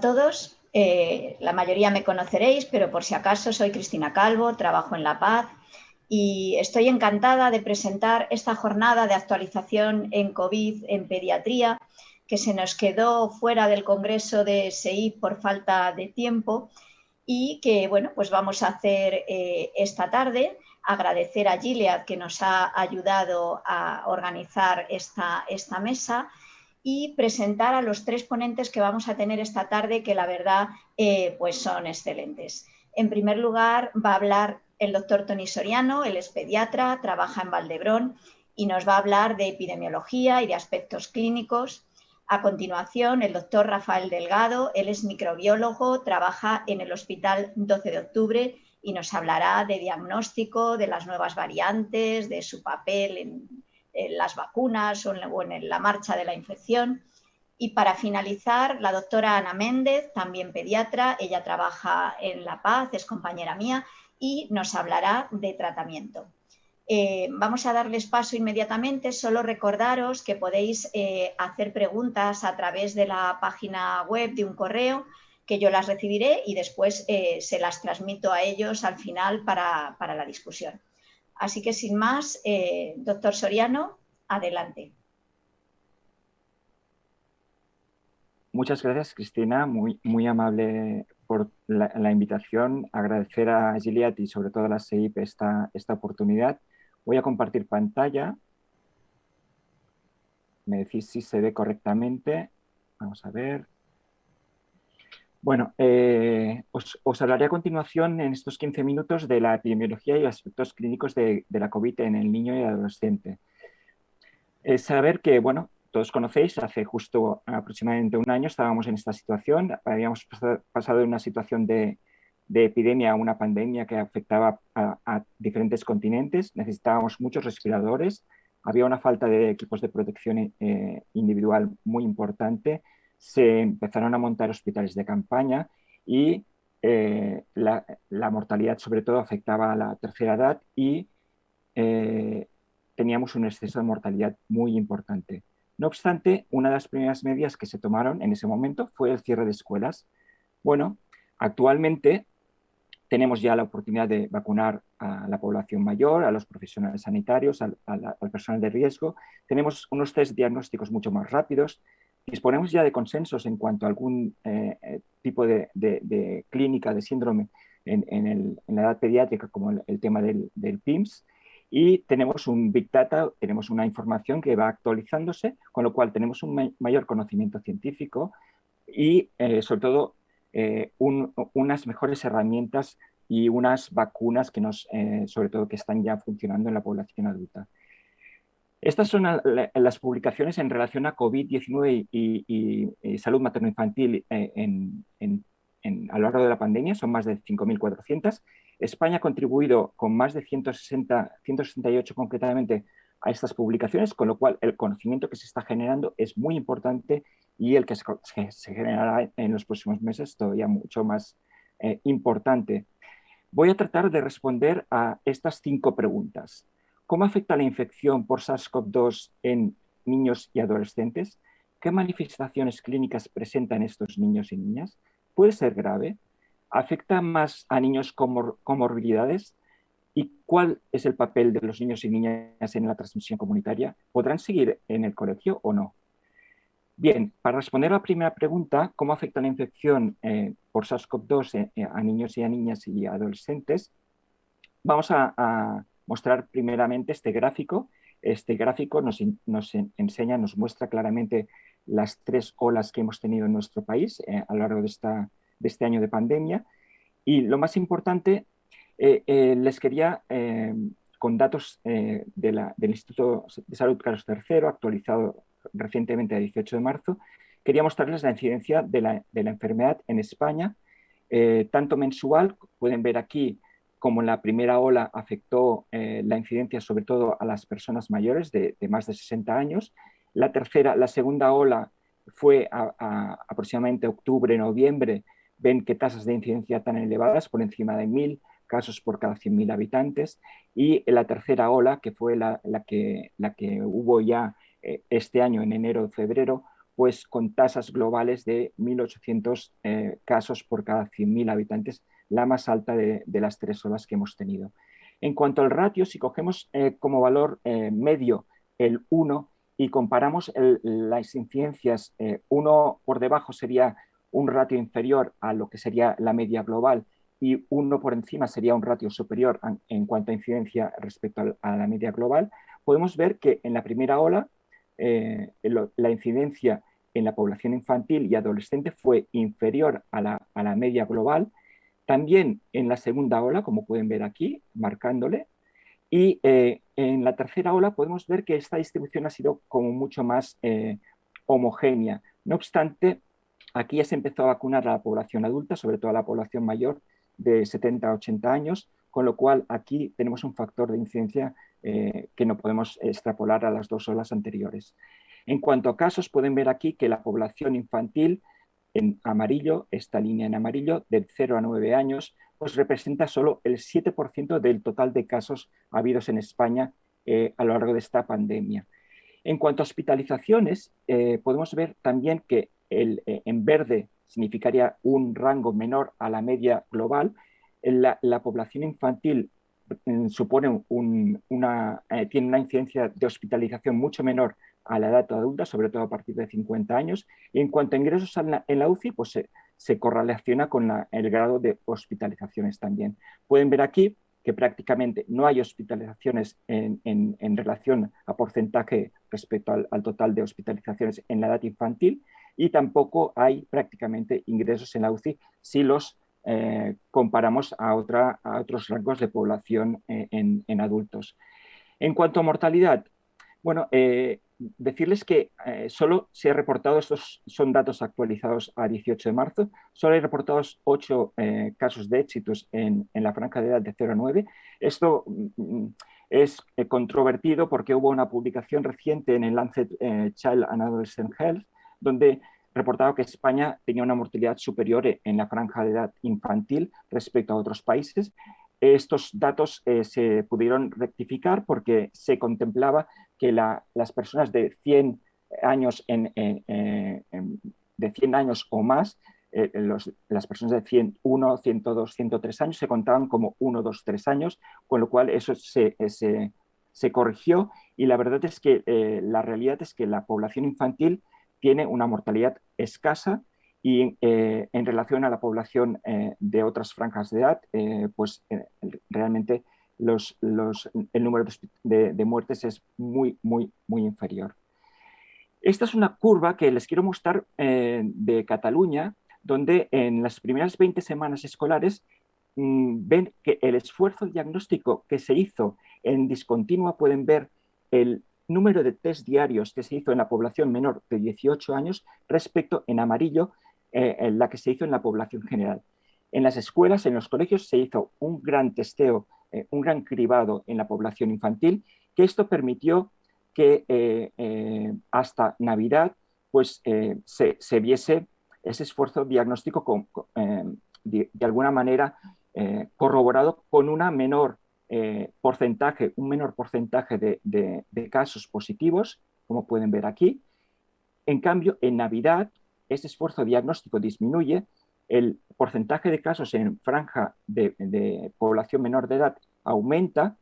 Todos, la mayoría me conoceréis, pero por si acaso soy Cristina Calvo, trabajo en La Paz y estoy encantada de presentar esta jornada de actualización en COVID en pediatría que se nos quedó fuera del Congreso de SEIP por falta de tiempo y que, bueno, pues vamos a hacer esta tarde. Agradecer a Gilead que nos ha ayudado a organizar esta mesa y presentar a los tres ponentes que vamos a tener esta tarde, que la verdad pues son excelentes. En primer lugar va a hablar el doctor Toni Soriano, él es pediatra, trabaja en Valdebrón y nos va a hablar de epidemiología y de aspectos clínicos. A continuación, el doctor Rafael Delgado, él es microbiólogo, trabaja en el Hospital 12 de Octubre y nos hablará de diagnóstico, de las nuevas variantes, de su papel en las vacunas o en la marcha de la infección. Y para finalizar, la doctora Ana Méndez, también pediatra, ella trabaja en La Paz, es compañera mía y nos hablará de tratamiento. Vamos a darles paso inmediatamente, solo recordaros que podéis hacer preguntas a través de la página web de un correo que yo las recibiré y después se las transmito a ellos al final para la discusión. Así que sin más, doctor Soriano, adelante. Muchas gracias, Cristina, muy amable por la invitación. Agradecer a Gilead y sobre todo a la SEIP esta oportunidad. Voy a compartir pantalla. Me decís si se ve correctamente. Vamos a ver. Bueno, os hablaré a continuación en estos 15 minutos de la epidemiología y aspectos clínicos de la COVID en el niño y adolescente. Saber que, bueno, todos conocéis, hace justo aproximadamente un año estábamos en esta situación. Habíamos pasado de una situación de epidemia a una pandemia que afectaba a diferentes continentes. Necesitábamos muchos respiradores. Había una falta de equipos de protección individual muy importante. Se empezaron a montar hospitales de campaña y la mortalidad sobre todo afectaba a la tercera edad y teníamos un exceso de mortalidad muy importante. No obstante, una de las primeras medidas que se tomaron en ese momento fue el cierre de escuelas. Bueno, actualmente tenemos ya la oportunidad de vacunar a la población mayor, a los profesionales sanitarios, al personal de riesgo. Tenemos unos test diagnósticos mucho más rápidos. Disponemos ya de consensos en cuanto a algún tipo de clínica de síndrome en la edad pediátrica, como el tema del PIMS. Y tenemos un Big Data, tenemos una información que va actualizándose, con lo cual tenemos un mayor conocimiento científico y, sobre todo, unas mejores herramientas y unas vacunas que sobre todo, que están ya funcionando en la población adulta. Estas son las publicaciones en relación a COVID-19 y salud materno-infantil a lo largo de la pandemia. Son más de 5.400. España ha contribuido con más de 168 concretamente a estas publicaciones, con lo cual el conocimiento que se está generando es muy importante y el que se generará en los próximos meses todavía mucho más importante. Voy a tratar de responder a estas 5 preguntas. ¿Cómo afecta la infección por SARS-CoV-2 en niños y adolescentes? ¿Qué manifestaciones clínicas presentan estos niños y niñas? ¿Puede ser grave? ¿Afecta más a niños con comorbilidades? ¿Y cuál es el papel de los niños y niñas en la transmisión comunitaria? ¿Podrán seguir en el colegio o no? Bien, para responder a la primera pregunta, ¿cómo afecta la infección por SARS-CoV-2 a niños y a niñas y adolescentes? Vamos a mostrar primeramente este gráfico. Este gráfico nos enseña, nos muestra claramente las 3 olas que hemos tenido en nuestro país a lo largo de este año de pandemia. Y lo más importante, les quería, con datos del Instituto de Salud Carlos III, actualizado recientemente el 18 de marzo, quería mostrarles la incidencia de la enfermedad en España, tanto mensual, pueden ver aquí como la primera ola afectó la incidencia sobre todo a las personas mayores de más de 60 años. La segunda ola fue aproximadamente octubre, noviembre. Ven que tasas de incidencia tan elevadas, por encima de 1.000 casos por cada 100.000 habitantes. Y la tercera ola, que fue la que hubo ya este año en enero, febrero, pues con tasas globales de 1.800 casos por cada 100.000 habitantes, la más alta de las 3 olas que hemos tenido. En cuanto al ratio, si cogemos como valor medio el 1 y comparamos las incidencias, 1 por debajo sería un ratio inferior a lo que sería la media global y 1 por encima sería un ratio superior en cuanto a incidencia respecto a la media global, podemos ver que en la primera ola la incidencia en la población infantil y adolescente fue inferior a la media global. También en la segunda ola, como pueden ver aquí, marcándole, y en la tercera ola podemos ver que esta distribución ha sido como mucho más homogénea. No obstante, aquí ya se empezó a vacunar a la población adulta, sobre todo a la población mayor de 70 a 80 años, con lo cual aquí tenemos un factor de incidencia que no podemos extrapolar a las 2 olas anteriores. En cuanto a casos, pueden ver aquí que la población infantil en amarillo, esta línea en amarillo, del 0 a 9 años, pues representa solo el 7% del total de casos habidos en España a lo largo de esta pandemia. En cuanto a hospitalizaciones, podemos ver también que en verde significaría un rango menor a la media global. La población infantil supone tiene una incidencia de hospitalización mucho menor a la edad adulta, sobre todo a partir de 50 años. Y en cuanto a ingresos en la UCI, pues se correlaciona con el grado de hospitalizaciones también. Pueden ver aquí que prácticamente no hay hospitalizaciones en relación a porcentaje respecto al total de hospitalizaciones en la edad infantil y tampoco hay prácticamente ingresos en la UCI si los comparamos a otros rangos de población en adultos. En cuanto a mortalidad, bueno, decirles que solo se ha reportado, estos son datos actualizados a 18 de marzo, solo hay reportados 8 casos de éxitos en la franja de edad de 0 a 9. Esto es controvertido porque hubo una publicación reciente en el Lancet Child and Adolescent Health, donde reportaba que España tenía una mortalidad superior en la franja de edad infantil respecto a otros países. Estos datos se pudieron rectificar porque se contemplaba que las personas de 100 años, de 100 años o más, las personas de 101, 102, 103 años se contaban como 1, 2, 3 años, con lo cual eso se corrigió y la verdad es que la realidad es que la población infantil tiene una mortalidad escasa y en relación a la población de otras franjas de edad, pues realmente el número de muertes es muy, muy, muy inferior. Esta es una curva que les quiero mostrar de Cataluña, donde en las primeras 20 semanas escolares ven que el esfuerzo diagnóstico que se hizo en discontinua, pueden ver el número de test diarios que se hizo en la población menor de 18 años respecto en amarillo en la que se hizo en la población general. En las escuelas, en los colegios, se hizo un gran testeo, un gran cribado en la población infantil, que esto permitió que hasta Navidad pues, se viese ese esfuerzo diagnóstico de alguna manera corroborado con un menor porcentaje de casos positivos, como pueden ver aquí. En cambio, en Navidad, ese esfuerzo diagnóstico disminuye, el porcentaje de casos en franja de población menor de edad aumenta,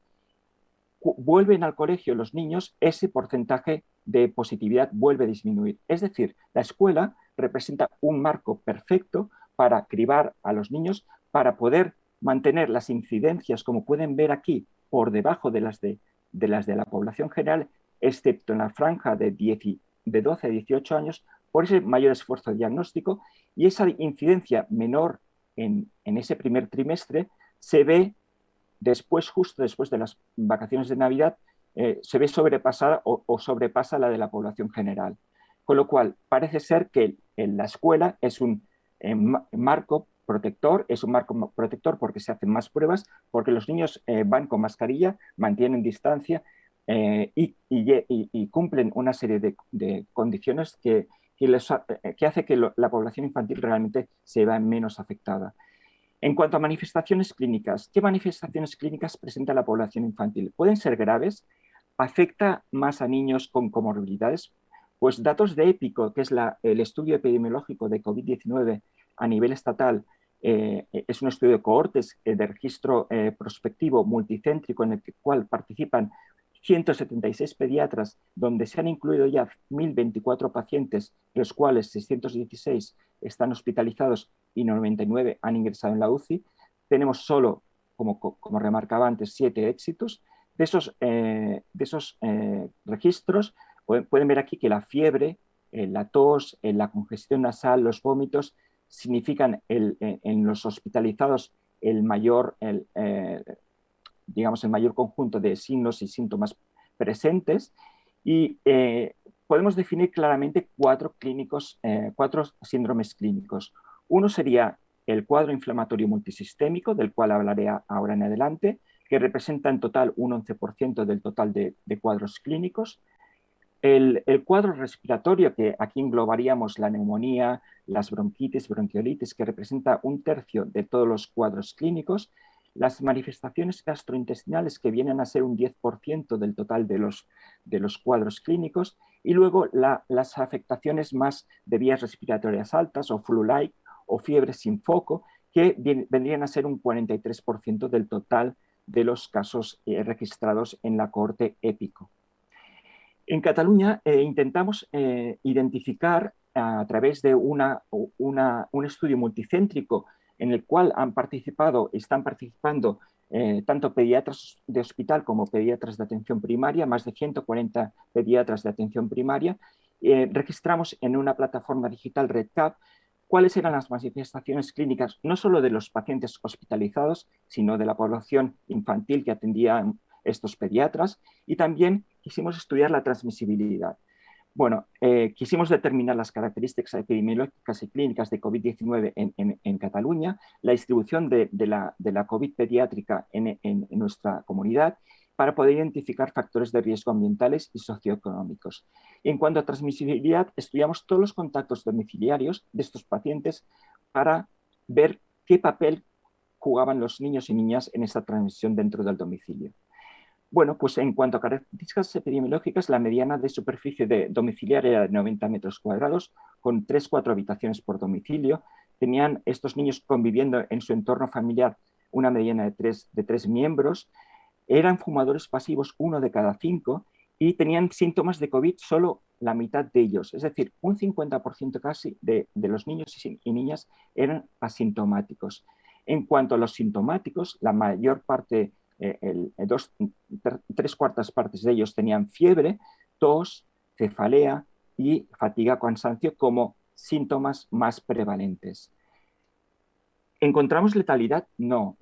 vuelven al colegio los niños, ese porcentaje de positividad vuelve a disminuir. Es decir, la escuela representa un marco perfecto para cribar a los niños, para poder mantener las incidencias, como pueden ver aquí, por debajo de las de la población general, excepto en la franja de 12 a 18 años, por ese mayor esfuerzo diagnóstico, y esa incidencia menor en ese primer trimestre se ve después, justo después de las vacaciones de Navidad, se ve sobrepasada o sobrepasa la de la población general. Con lo cual, parece ser que en la escuela es un marco protector, porque se hacen más pruebas, porque los niños van con mascarilla, mantienen distancia y cumplen una serie de condiciones que hace que la población infantil realmente se vea menos afectada. En cuanto a manifestaciones clínicas, ¿qué manifestaciones clínicas presenta la población infantil? Pueden ser graves, afecta más a niños con comorbilidades, Pues datos de EPICO, que es el estudio epidemiológico de COVID-19 a nivel estatal, es un estudio de cohortes de registro prospectivo multicéntrico en el cual participan 176 pediatras, donde se han incluido ya 1.024 pacientes, de los cuales 616 están hospitalizados y 99 han ingresado en la UCI. Tenemos solo, como remarcaba antes, 7 éxitos. De esos registros, pueden ver aquí que la fiebre, la tos, la congestión nasal, los vómitos, significan en los hospitalizados digamos, el mayor conjunto de signos y síntomas presentes, y podemos definir claramente 4 síndromes clínicos. Uno sería el cuadro inflamatorio multisistémico, del cual hablaré ahora en adelante, que representa en total un 11% del total de cuadros clínicos. El cuadro respiratorio, que aquí englobaríamos la neumonía, las bronquitis, bronquiolitis, que representa un tercio de todos los cuadros clínicos, las manifestaciones gastrointestinales, que vienen a ser un 10% del total de los cuadros clínicos, y luego las afectaciones más de vías respiratorias altas, o flu-like, o fiebre sin foco, que vendrían a ser un 43% del total de los casos registrados en la cohorte EPICO. En Cataluña intentamos identificar a través de un estudio multicéntrico en el cual están participando tanto pediatras de hospital como pediatras de atención primaria, más de 140 pediatras de atención primaria. Registramos en una plataforma digital REDCap cuáles eran las manifestaciones clínicas, no solo de los pacientes hospitalizados, sino de la población infantil que atendían estos pediatras, y también quisimos estudiar la transmisibilidad. Bueno, quisimos determinar las características epidemiológicas y clínicas de COVID-19 en Cataluña, la distribución de la COVID pediátrica en nuestra comunidad, para poder identificar factores de riesgo ambientales y socioeconómicos. En cuanto a transmisibilidad, estudiamos todos los contactos domiciliarios de estos pacientes para ver qué papel jugaban los niños y niñas en esta transmisión dentro del domicilio. Bueno, pues en cuanto a características epidemiológicas, la mediana de superficie domiciliar era de 90 metros cuadrados, con 3-4 habitaciones por domicilio. Tenían estos niños conviviendo en su entorno familiar una mediana de 3 miembros. Eran fumadores pasivos 1 de cada 5 y tenían síntomas de COVID solo la mitad de ellos. Es decir, un 50% casi de los niños y niñas eran asintomáticos. En cuanto a los sintomáticos, la mayor parte, 3/4 partes de ellos tenían fiebre, tos, cefalea y fatiga, cansancio como síntomas más prevalentes. ¿Encontramos letalidad? No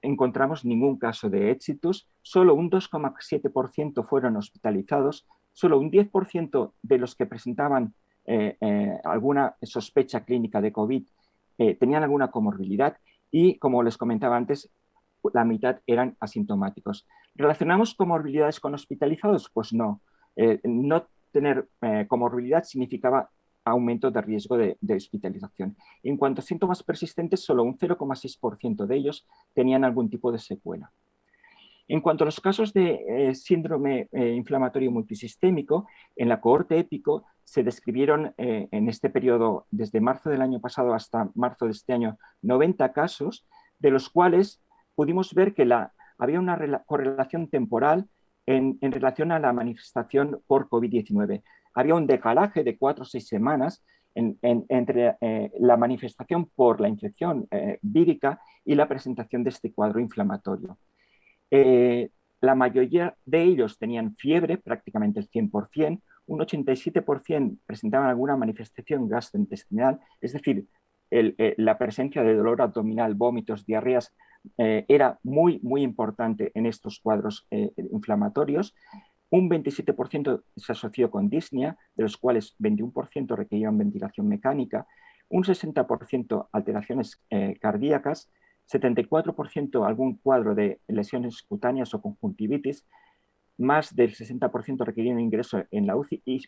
encontramos ningún caso de éxitos, solo un 2,7% fueron hospitalizados, solo un 10% de los que presentaban alguna sospecha clínica de COVID tenían alguna comorbilidad, y, como les comentaba antes, la mitad eran asintomáticos. ¿Relacionamos comorbilidades con hospitalizados? Pues no. No tener comorbilidad significaba aumento de riesgo de hospitalización. En cuanto a síntomas persistentes, solo un 0,6% de ellos tenían algún tipo de secuela. En cuanto a los casos de síndrome inflamatorio multisistémico, en la cohorte EPICO se describieron en este periodo, desde marzo del año pasado hasta marzo de este año, 90 casos, de los cuales pudimos ver que había una correlación temporal en relación a la manifestación por COVID-19. Había un decalaje de 4 o 6 semanas entre la manifestación por la infección vírica y la presentación de este cuadro inflamatorio. La mayoría de ellos tenían fiebre, prácticamente el 100%, un 87% presentaban alguna manifestación gastrointestinal, es decir, la presencia de dolor abdominal, vómitos, diarreas, era muy, muy importante en estos cuadros inflamatorios. Un 27% se asoció con disnea, de los cuales 21% requerían ventilación mecánica, un 60% alteraciones cardíacas, 74% algún cuadro de lesiones cutáneas o conjuntivitis, más del 60% requerían ingreso en la UCI, y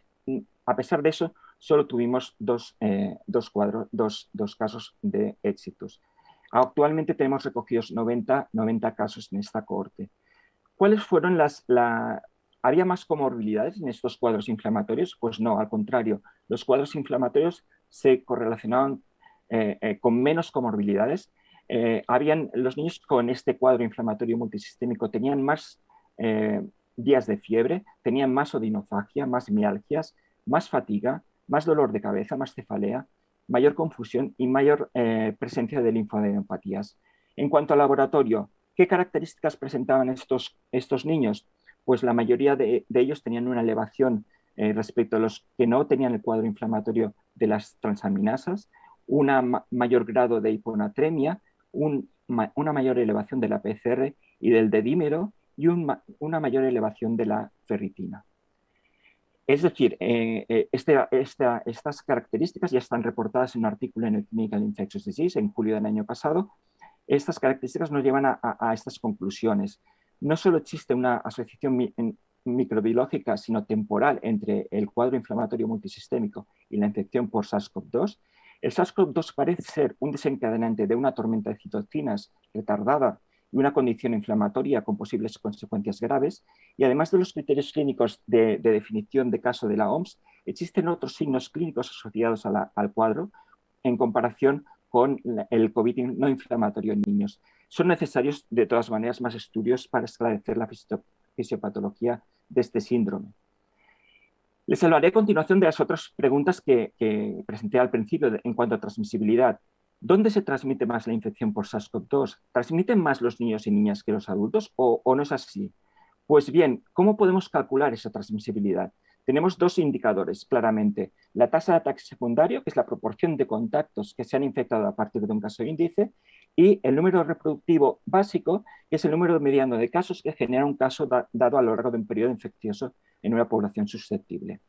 a pesar de eso solo tuvimos dos casos de éxitos. Actualmente tenemos recogidos 90 casos en esta cohorte. ¿Cuáles fueron ¿Había más comorbilidades en estos cuadros inflamatorios? Pues no, al contrario. Los cuadros inflamatorios se correlacionaban con menos comorbilidades. Los niños con este cuadro inflamatorio multisistémico tenían más días de fiebre, tenían más odinofagia, más mialgias, más fatiga, más dolor de cabeza, más cefalea, mayor confusión y mayor presencia de linfadenopatías. En cuanto al laboratorio, ¿qué características presentaban estos niños? Pues la mayoría de ellos tenían una elevación respecto a los que no tenían el cuadro inflamatorio de las transaminasas, un mayor grado de hiponatremia, una mayor elevación de la PCR y del dedímero y una mayor elevación de la ferritina. Es decir, estas características ya están reportadas en un artículo en el Clinical Infectious Disease en julio del año pasado. Estas características nos llevan a estas conclusiones. No solo existe una asociación microbiológica, sino temporal entre el cuadro inflamatorio multisistémico y la infección por SARS-CoV-2. El SARS-CoV-2 parece ser un desencadenante de una tormenta de citocinas retardada y una condición inflamatoria con posibles consecuencias graves. Y además de los criterios clínicos de definición de caso de la OMS, existen otros signos clínicos asociados al cuadro en comparación con el COVID no inflamatorio en niños. Son necesarios, de todas maneras, más estudios para esclarecer la fisiopatología de este síndrome. Les hablaré a continuación de las otras preguntas que presenté al principio en cuanto a transmisibilidad. ¿Dónde se transmite más la infección por SARS-CoV-2? ¿Transmiten más los niños y niñas que los adultos o no es así? Pues bien, ¿cómo podemos calcular esa transmisibilidad? Tenemos dos indicadores, claramente. La tasa de ataque secundario, que es la proporción de contactos que se han infectado a partir de un caso índice, y el número reproductivo básico, que es el número mediano de casos que genera un caso dado a lo largo de un periodo infeccioso en una población susceptible.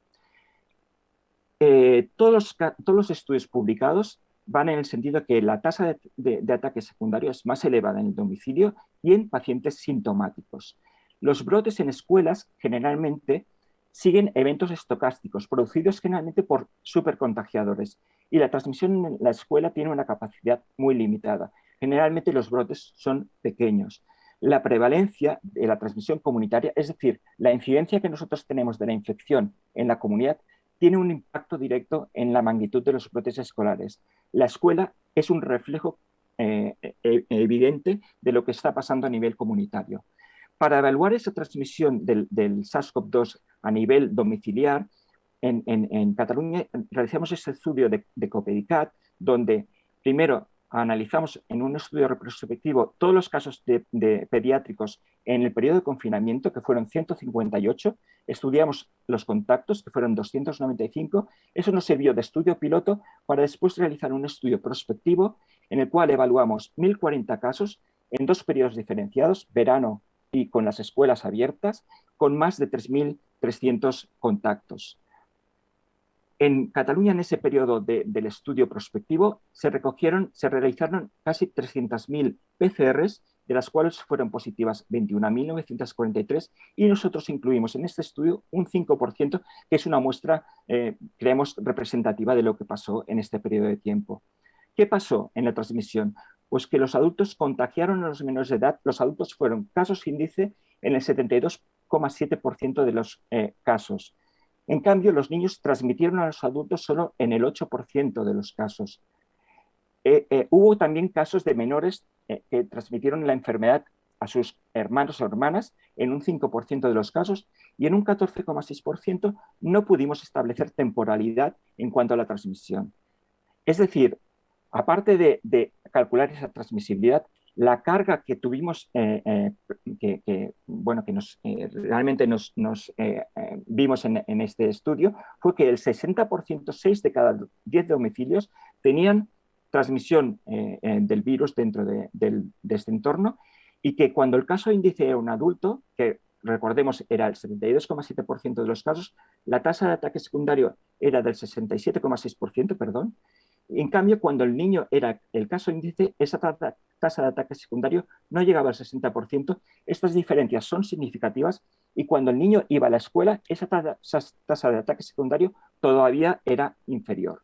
Todos los estudios publicados van en el sentido que la tasa de ataque secundario es más elevada en el domicilio y en pacientes sintomáticos. Los brotes en escuelas generalmente siguen eventos estocásticos producidos generalmente por supercontagiadores y la transmisión en la escuela tiene una capacidad muy limitada. Generalmente los brotes son pequeños. La prevalencia de la transmisión comunitaria, es decir, la incidencia que nosotros tenemos de la infección en la comunidad, tiene un impacto directo en la magnitud de los brotes escolares. La escuela es un reflejo evidente de lo que está pasando a nivel comunitario. Para evaluar esa transmisión del SARS-CoV-2 a nivel domiciliar, en Cataluña realizamos este estudio de COPEDICAT, donde primero analizamos en un estudio retrospectivo todos los casos de pediátricos en el periodo de confinamiento, que fueron 158, estudiamos los contactos, que fueron 295, eso nos sirvió de estudio piloto para después realizar un estudio prospectivo en el cual evaluamos 1.040 casos en dos periodos diferenciados, verano y con las escuelas abiertas, con más de 3.300 contactos. En Cataluña, en ese periodo del estudio prospectivo, se realizaron casi 300.000 PCRs, de las cuales fueron positivas 21.943, y nosotros incluimos en este estudio un 5%, que es una muestra, creemos, representativa de lo que pasó en este periodo de tiempo. ¿Qué pasó en la transmisión? Pues que los adultos contagiaron a los menores de edad, los adultos fueron casos índice en el 72,7% de los casos. En cambio, los niños transmitieron a los adultos solo en el 8% de los casos. Hubo también casos de menores que transmitieron la enfermedad a sus hermanos o hermanas en un 5% de los casos y en un 14,6% no pudimos establecer temporalidad en cuanto a la transmisión. Es decir, aparte de calcular esa transmisibilidad, la carga que tuvimos, realmente nos vimos en este estudio, fue que el 60%, 6 de cada 10 domicilios, tenían transmisión del virus dentro de este entorno, y que cuando el caso índice era un adulto, que recordemos era el 72,7% de los casos, la tasa de ataque secundario era del 67,6%, perdón. En cambio, cuando el niño era el caso índice, esa tasa de ataque secundario no llegaba al 60%. Estas diferencias son significativas y cuando el niño iba a la escuela, esa tasa de ataque secundario todavía era inferior.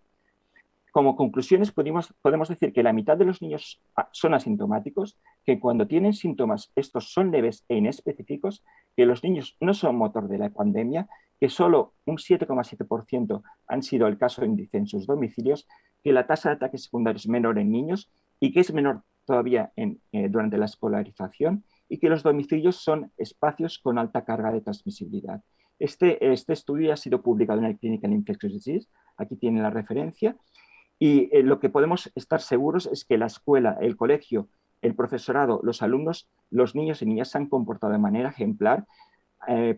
como conclusiones podemos decir que la mitad de los niños son asintomáticos, que cuando tienen síntomas estos son leves e inespecíficos, que los niños no son motor de la pandemia, que solo un 7,7% han sido el caso de índice en sus domicilios, que la tasa de ataques secundarios es menor en niños y que es menor todavía durante la escolarización, y que los domicilios son espacios con alta carga de transmisibilidad. Este estudio ha sido publicado en el Clinical Infectious Disease, aquí tiene la referencia, y lo que podemos estar seguros es que la escuela, el colegio, el profesorado, los alumnos, los niños y niñas se han comportado de manera ejemplar.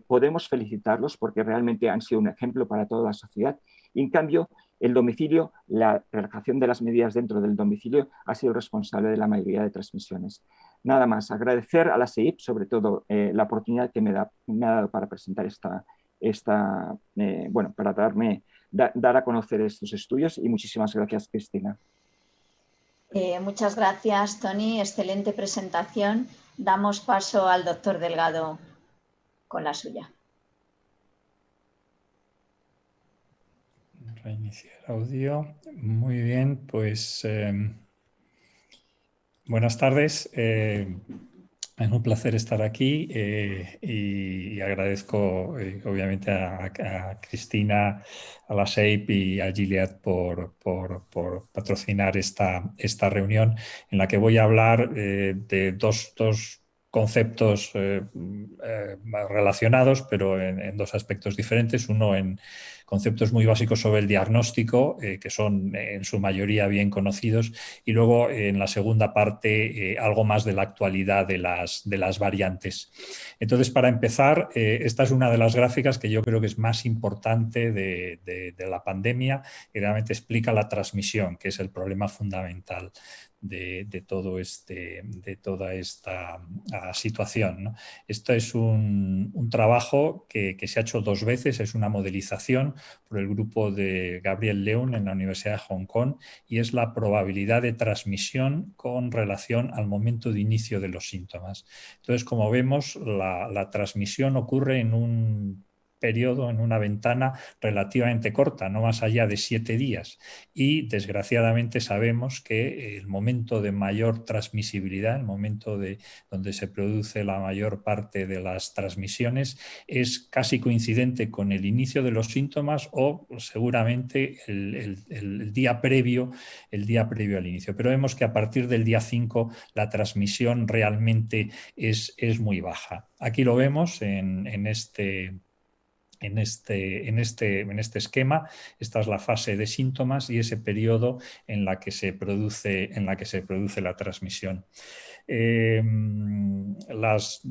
Podemos felicitarlos porque realmente han sido un ejemplo para toda la sociedad. Y en cambio, el domicilio, la relajación de las medidas dentro del domicilio ha sido responsable de la mayoría de transmisiones. Nada más, agradecer a la SEIP, sobre todo la oportunidad que me ha dado para presentar para dar a conocer estos estudios, y muchísimas gracias, Cristina. Muchas gracias, Tony. Excelente presentación. Damos paso al doctor Delgado con la suya. Reiniciar audio. Muy bien, pues buenas tardes. Es un placer estar aquí y agradezco obviamente a Cristina, a la SEIP y a Gilead por patrocinar esta reunión, en la que voy a hablar de dos conceptos relacionados, pero en dos aspectos diferentes. Uno en conceptos muy básicos sobre el diagnóstico, que son en su mayoría bien conocidos, y luego en la segunda parte algo más de la actualidad de las variantes. Entonces, para empezar, esta es una de las gráficas que yo creo que es más importante de la pandemia, y realmente explica la transmisión, que es el problema fundamental de toda esta situación, ¿no? Esto es un trabajo que se ha hecho dos veces, es una modelización por el grupo de Gabriel Leung en la Universidad de Hong Kong, y es la probabilidad de transmisión con relación al momento de inicio de los síntomas. Entonces, como vemos, la transmisión ocurre en un periodo, en una ventana relativamente corta, no más allá de 7 días. Y desgraciadamente sabemos que el momento de mayor transmisibilidad, el momento donde se produce la mayor parte de las transmisiones, es casi coincidente con el inicio de los síntomas o seguramente el día previo al inicio. Pero vemos que a partir del día 5 la transmisión realmente es muy baja. Aquí lo vemos en este esquema. Esta es la fase de síntomas y ese periodo en la que se produce la transmisión. Las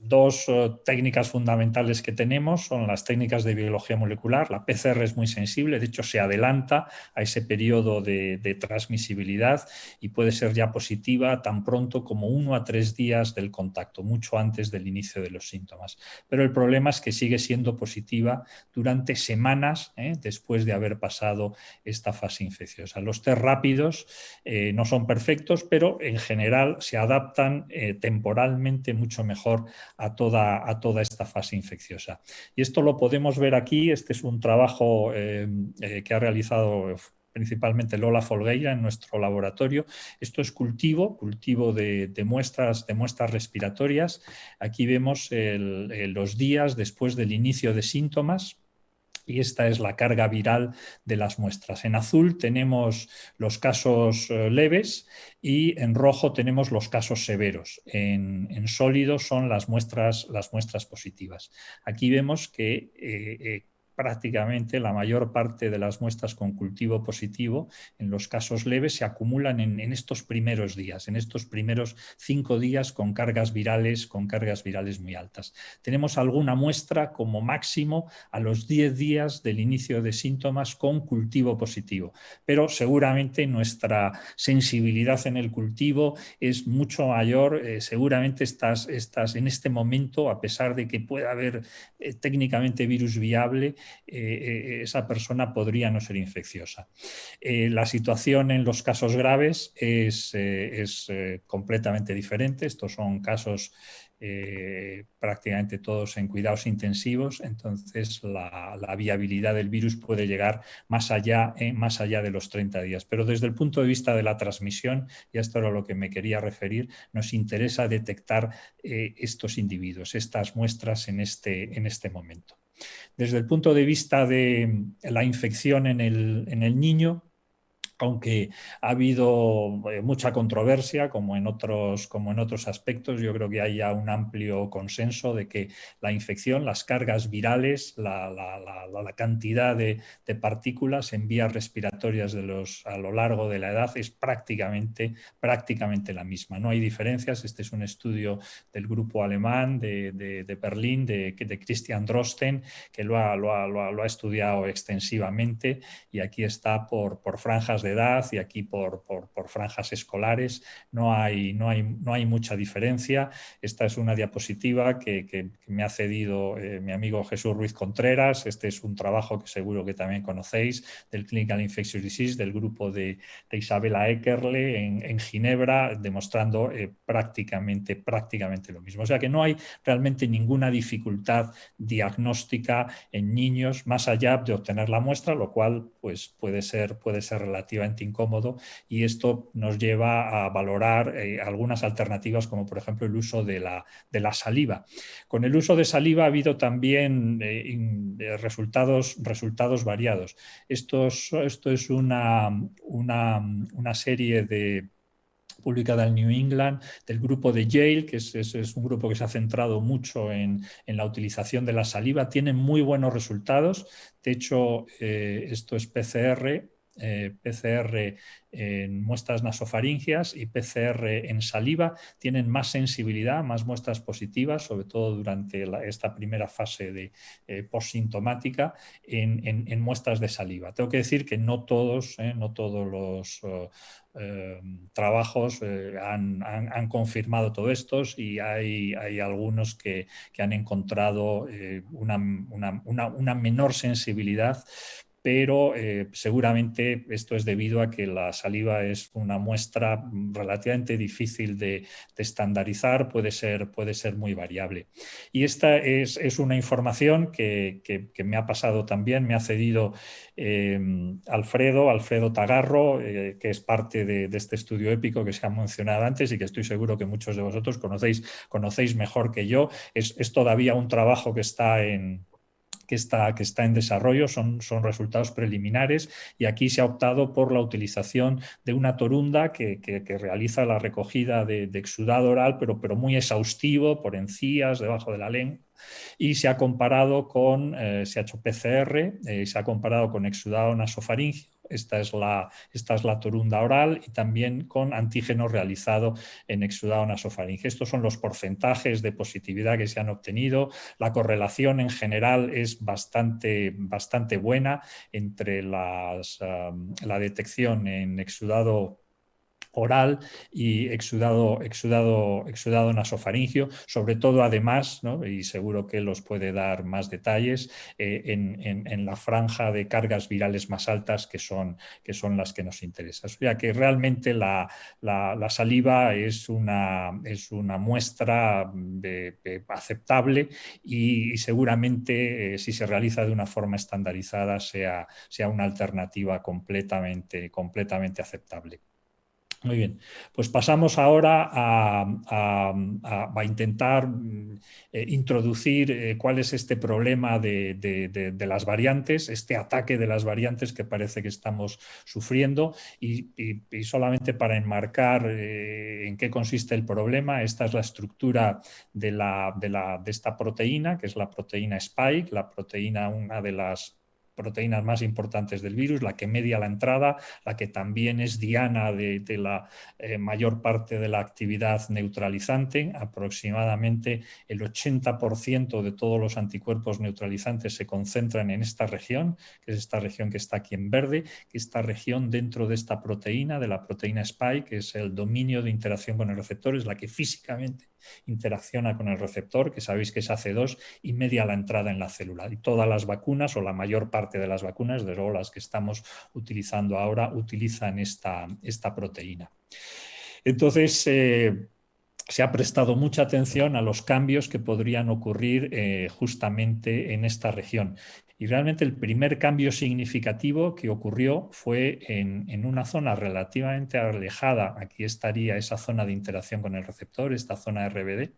dos técnicas fundamentales que tenemos son las técnicas de biología molecular. La PCR es muy sensible, de hecho se adelanta a ese periodo de transmisibilidad y puede ser ya positiva tan pronto como 1 a 3 días del contacto, mucho antes del inicio de los síntomas. Pero el problema es que sigue siendo positiva durante semanas después de haber pasado esta fase infecciosa. Los test rápidos no son perfectos, pero en general se adaptan temporalmente mucho mejor a toda esta fase infecciosa. Y esto lo podemos ver aquí. Este es un trabajo que ha realizado principalmente Lola Folgueira en nuestro laboratorio. Esto es cultivo de muestras respiratorias. Aquí vemos los días después del inicio de síntomas. Y esta es la carga viral de las muestras. En azul tenemos los casos leves y en rojo tenemos los casos severos. En sólido son las muestras positivas. Aquí vemos que prácticamente la mayor parte de las muestras con cultivo positivo en los casos leves se acumulan en estos primeros días, en estos primeros 5 días con cargas virales muy altas. Tenemos alguna muestra como máximo a los 10 días del inicio de síntomas con cultivo positivo, pero seguramente nuestra sensibilidad en el cultivo es mucho mayor. Seguramente estás en este momento, a pesar de que pueda haber técnicamente virus viable, esa persona podría no ser infecciosa. La situación en los casos graves es completamente diferente. Estos son casos prácticamente todos en cuidados intensivos, entonces la viabilidad del virus puede llegar más allá de los 30 días. Pero desde el punto de vista de la transmisión, y esto era lo que me quería referir, nos interesa detectar estos individuos, estas muestras en este momento. Desde el punto de vista de la infección en el niño, aunque ha habido mucha controversia, como en otros aspectos, yo creo que hay ya un amplio consenso de que la infección, las cargas virales, la cantidad de partículas en vías respiratorias a lo largo de la edad es prácticamente la misma. No hay diferencias. Este es un estudio del grupo alemán de Berlín, de Christian Drosten, que lo ha estudiado extensivamente, y aquí está por franjas de edad y aquí por franjas escolares. No hay mucha diferencia. Esta es una diapositiva que me ha cedido mi amigo Jesús Ruiz Contreras. Este es un trabajo que seguro que también conocéis, del Clinical Infectious Disease, del grupo de Isabella Eckerle en Ginebra, demostrando prácticamente lo mismo. O sea que no hay realmente ninguna dificultad diagnóstica en niños, más allá de obtener la muestra, lo cual pues, puede ser relativamente incómodo, y esto nos lleva a valorar algunas alternativas, como por ejemplo el uso de la saliva. Con el uso de saliva ha habido también resultados variados. Esto es una serie publicada en New England, del grupo de Yale, que es un grupo que se ha centrado mucho en la utilización de la saliva. Tienen muy buenos resultados. De hecho, esto es PCR en muestras nasofaringias y PCR en saliva. Tienen más sensibilidad, más muestras positivas, sobre todo durante esta primera fase postsintomática en muestras de saliva. Tengo que decir que no todos los trabajos han confirmado todo esto, y hay algunos que han encontrado una menor sensibilidad, pero seguramente esto es debido a que la saliva es una muestra relativamente difícil de estandarizar, puede ser muy variable. Y esta es una información que me ha pasado también, me ha cedido Alfredo Tagarro, que es parte de este estudio épico que se ha mencionado antes y que estoy seguro que muchos de vosotros conocéis mejor que yo. Es todavía un trabajo que está en desarrollo, son resultados preliminares, y aquí se ha optado por la utilización de una torunda que realiza la recogida de exudado oral, pero muy exhaustivo por encías, debajo de la lengua. Y se ha comparado se ha hecho PCR, se ha comparado con exudado nasofaríngeo. Esta es la torunda oral, y también con antígeno realizado en exudado nasofaríngeo. Estos son los porcentajes de positividad que se han obtenido. La correlación en general es bastante buena entre la detección en exudado oral y exudado nasofaringio, sobre todo además, ¿no? Y seguro que los puede dar más detalles, en la franja de cargas virales más altas, que son las que nos interesan. O sea que realmente la saliva es una muestra aceptable, y seguramente si se realiza de una forma estandarizada sea una alternativa completamente aceptable. Muy bien, pues pasamos ahora a intentar introducir cuál es este problema de las variantes, este ataque de las variantes que parece que estamos sufriendo, y solamente para enmarcar en qué consiste el problema. Esta es la estructura de esta proteína, que es la proteína Spike, una de las proteínas más importantes del virus, la que media la entrada, la que también es diana de la mayor parte de la actividad neutralizante. Aproximadamente el 80% de todos los anticuerpos neutralizantes se concentran en esta región, que es esta región que está aquí en verde, que esta región dentro de esta proteína, de la proteína Spike, que es el dominio de interacción con el receptor, es la que físicamente interacciona con el receptor, que sabéis que es AC2, y media la entrada en la célula. Y todas las vacunas, o la mayor parte de las vacunas, desde luego las que estamos utilizando ahora, utilizan esta proteína. Entonces, se ha prestado mucha atención a los cambios que podrían ocurrir justamente en esta región. Y realmente el primer cambio significativo que ocurrió fue en una zona relativamente alejada. Aquí estaría esa zona de interacción con el receptor, esta zona RBD.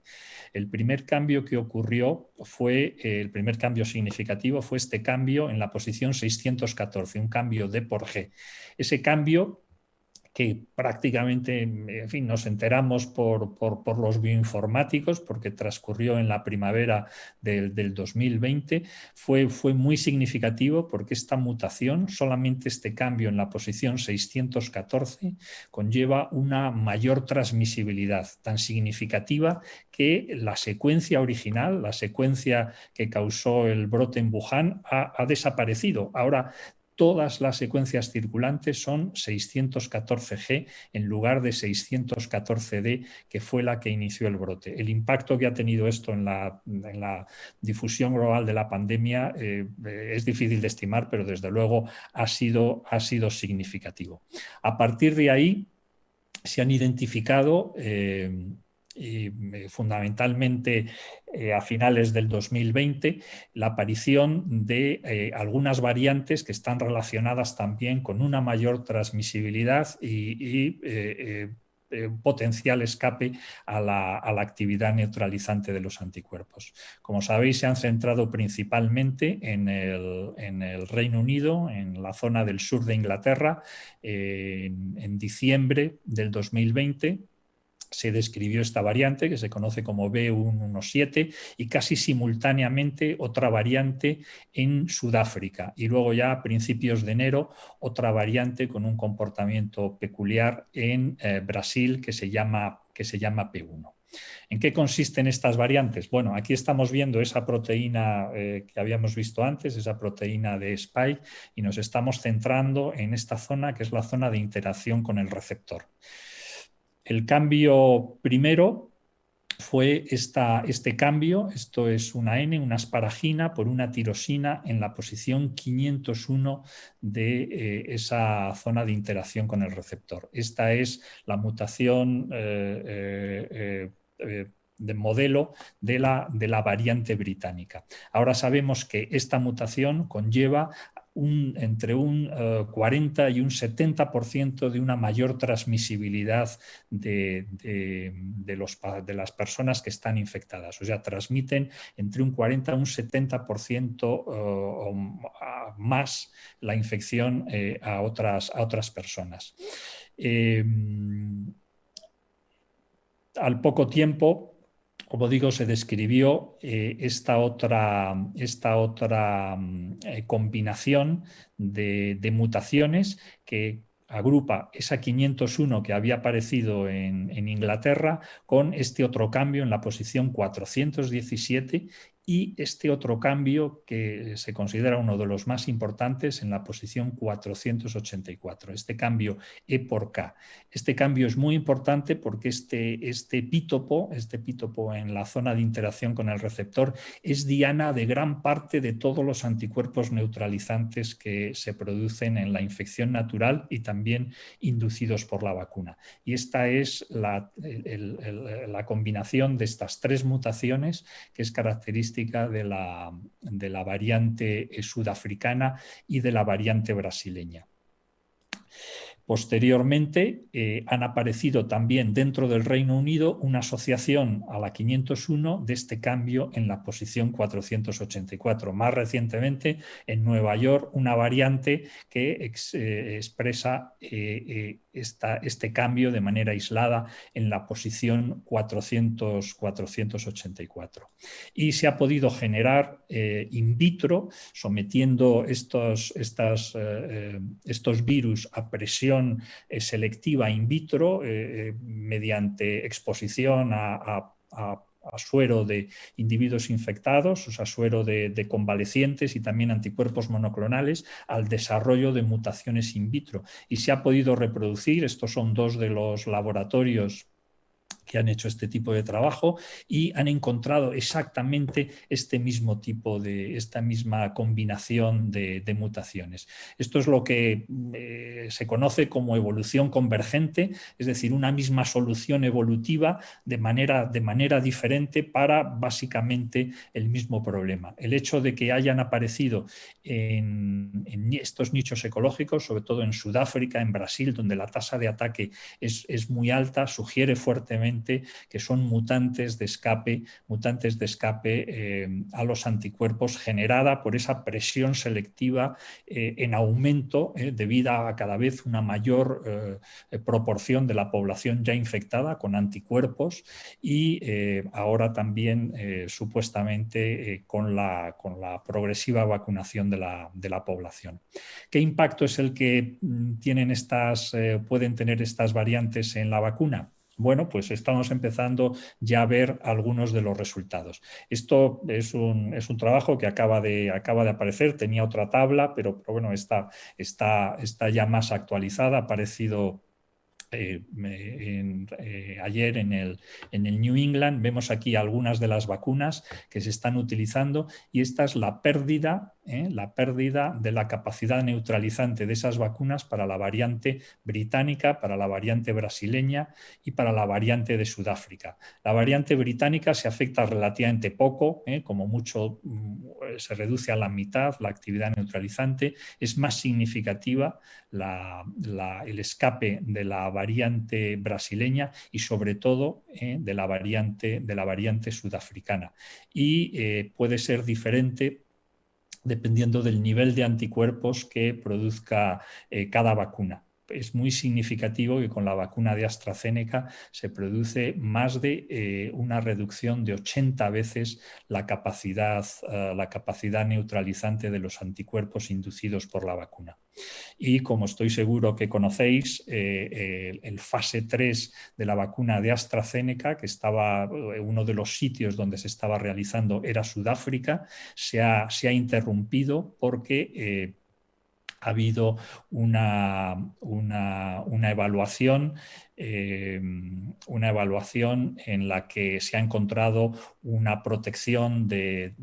El primer cambio que ocurrió el primer cambio significativo fue este cambio en la posición 614, un cambio D por G. Ese cambio, que prácticamente, en fin, nos enteramos por los bioinformáticos, porque transcurrió en la primavera del 2020, fue muy significativo, porque esta mutación, solamente este cambio en la posición 614, conlleva una mayor transmisibilidad, tan significativa que la secuencia original, la secuencia que causó el brote en Wuhan, ha desaparecido. Ahora, todas las secuencias circulantes son 614G en lugar de 614D, que fue la que inició el brote. El impacto que ha tenido esto en la difusión global de la pandemia es difícil de estimar, pero desde luego ha sido significativo. A partir de ahí se han identificado fundamentalmente a finales del 2020, la aparición de algunas variantes que están relacionadas también con una mayor transmisibilidad y potencial escape a la actividad neutralizante de los anticuerpos. Como sabéis, se han centrado principalmente en el Reino Unido, en la zona del sur de Inglaterra. En diciembre del 2020 se describió esta variante, que se conoce como B117, y casi simultáneamente otra variante en Sudáfrica. Y luego ya a principios de enero otra variante con un comportamiento peculiar en Brasil que se llama P1. ¿En qué consisten estas variantes? Bueno, aquí estamos viendo esa proteína que habíamos visto antes, esa proteína de Spike, y nos estamos centrando en esta zona, que es la zona de interacción con el receptor. El cambio primero fue este cambio, esto es una N, una asparagina por una tirosina en la posición 501 de esa zona de interacción con el receptor. Esta es la mutación de modelo de la variante británica. Ahora sabemos que esta mutación conlleva entre un 40 y un 70% de una mayor transmisibilidad de las personas que están infectadas. O sea, transmiten entre un 40 y un 70% más la infección a otras personas. Al poco tiempo, como digo, se describió esta otra combinación de mutaciones que agrupa esa 501 que había aparecido en Inglaterra con este otro cambio en la posición 417 y este otro cambio que se considera uno de los más importantes en la posición 484, este cambio E por K. Este cambio es muy importante porque este epítopo en la zona de interacción con el receptor es diana de gran parte de todos los anticuerpos neutralizantes que se producen en la infección natural y también inducidos por la vacuna. Y esta es la combinación de estas tres mutaciones que es característica de la variante sudafricana y de la variante brasileña. Posteriormente han aparecido también dentro del Reino Unido una asociación a la 501 de este cambio en la posición 484. Más recientemente en Nueva York una variante que expresa este cambio de manera aislada en la posición 484. Y se ha podido generar in vitro, sometiendo estos virus a presión selectiva in vitro mediante exposición a suero de individuos infectados, o sea, suero de convalecientes y también anticuerpos monoclonales al desarrollo de mutaciones in vitro. Y se ha podido reproducir, estos son dos de los laboratorios que han hecho este tipo de trabajo y han encontrado exactamente esta misma combinación de mutaciones. Esto es lo que se conoce como evolución convergente, es decir, una misma solución evolutiva de manera diferente para básicamente el mismo problema. El hecho de que hayan aparecido en estos nichos ecológicos, sobre todo en Sudáfrica, en Brasil, donde la tasa de ataque es muy alta, sugiere fuertemente que son mutantes de escape a los anticuerpos generada por esa presión selectiva en aumento debido a cada vez una mayor proporción de la población ya infectada con anticuerpos y ahora también supuestamente con la progresiva vacunación de la población. ¿Qué impacto es el que pueden tener estas variantes en la vacuna? Bueno, pues estamos empezando ya a ver algunos de los resultados. Esto es un trabajo que acaba de aparecer, tenía otra tabla, pero bueno, está ya más actualizada, ha aparecido ayer en el New England. Vemos aquí algunas de las vacunas que se están utilizando y esta es la pérdida de la capacidad neutralizante de esas vacunas para la variante británica, para la variante brasileña y para la variante de Sudáfrica. La variante británica se afecta relativamente poco, como mucho se reduce a la mitad la actividad neutralizante. Es más significativa el escape de la variante brasileña y sobre todo de la variante sudafricana. Y puede ser diferente dependiendo del nivel de anticuerpos que produzca cada vacuna. Es muy significativo que con la vacuna de AstraZeneca se produce más de una reducción de 80 veces la capacidad neutralizante de los anticuerpos inducidos por la vacuna. Y como estoy seguro que conocéis, el fase 3 de la vacuna de AstraZeneca, que estaba uno de los sitios donde se estaba realizando era Sudáfrica, se ha interrumpido porque ha habido una evaluación en la que se ha encontrado una protección de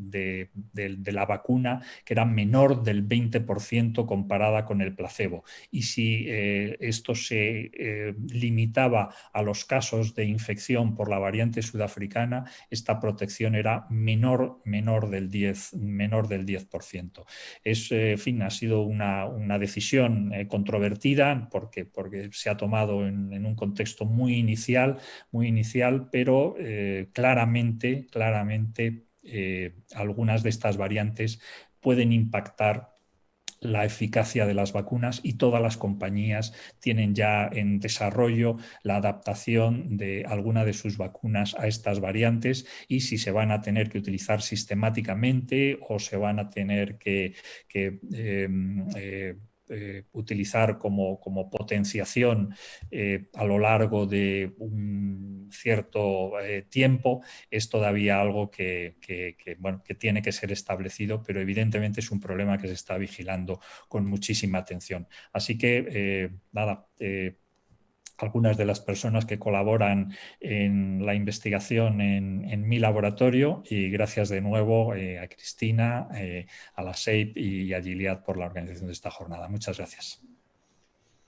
la vacuna que era menor del 20% comparada con el placebo. Y si esto se limitaba a los casos de infección por la variante sudafricana, esta protección era menor del 10%. En fin, ha sido una decisión controvertida porque se ha tomado en un contexto muy inicial, pero claramente algunas de estas variantes pueden impactar la eficacia de las vacunas y todas las compañías tienen ya en desarrollo la adaptación de alguna de sus vacunas a estas variantes y si se van a tener que utilizar sistemáticamente o se van a tener que utilizar como potenciación a lo largo de un cierto tiempo, es todavía algo que tiene que ser establecido, pero evidentemente es un problema que se está vigilando con muchísima atención. Así que, algunas de las personas que colaboran en la investigación en mi laboratorio y gracias de nuevo a Cristina, a la SEIP y a Gilead por la organización de esta jornada. Muchas gracias.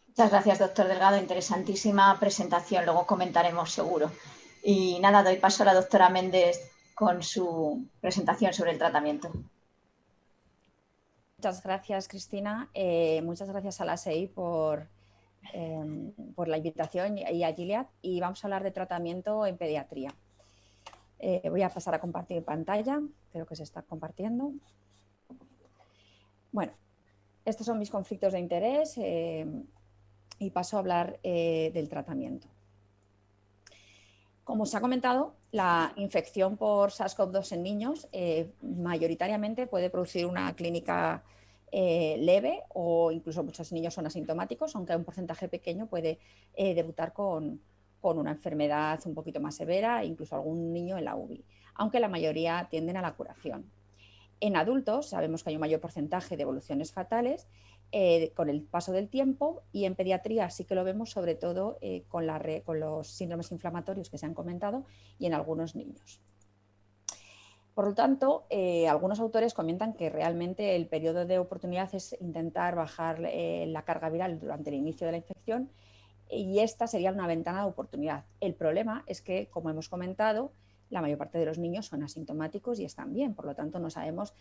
Muchas gracias, doctor Delgado. Interesantísima presentación. Luego comentaremos seguro. Y nada, doy paso a la doctora Méndez con su presentación sobre el tratamiento. Muchas gracias, Cristina. Muchas gracias a la SEI por la invitación y a Gilead. Y vamos a hablar de tratamiento en pediatría. Voy a pasar a compartir pantalla. Creo que se está compartiendo. Bueno, estos son mis conflictos de interés. y paso a hablar del tratamiento. Como se ha comentado, la infección por SARS-CoV-2 en niños mayoritariamente puede producir una clínica leve, o incluso muchos niños son asintomáticos, aunque un porcentaje pequeño puede debutar con una enfermedad un poquito más severa, incluso algún niño en la UBI, aunque la mayoría tienden a la curación. En adultos sabemos que hay un mayor porcentaje de evoluciones fatales con el paso del tiempo, y en pediatría sí que lo vemos sobre todo con los síndromes inflamatorios que se han comentado y en algunos niños. Por lo tanto, algunos autores comentan que realmente el periodo de oportunidad es intentar bajar la carga viral durante el inicio de la infección, y esta sería una ventana de oportunidad. El problema es que, como hemos comentado, la mayor parte de los niños son asintomáticos y están bien, por lo tanto no sabemos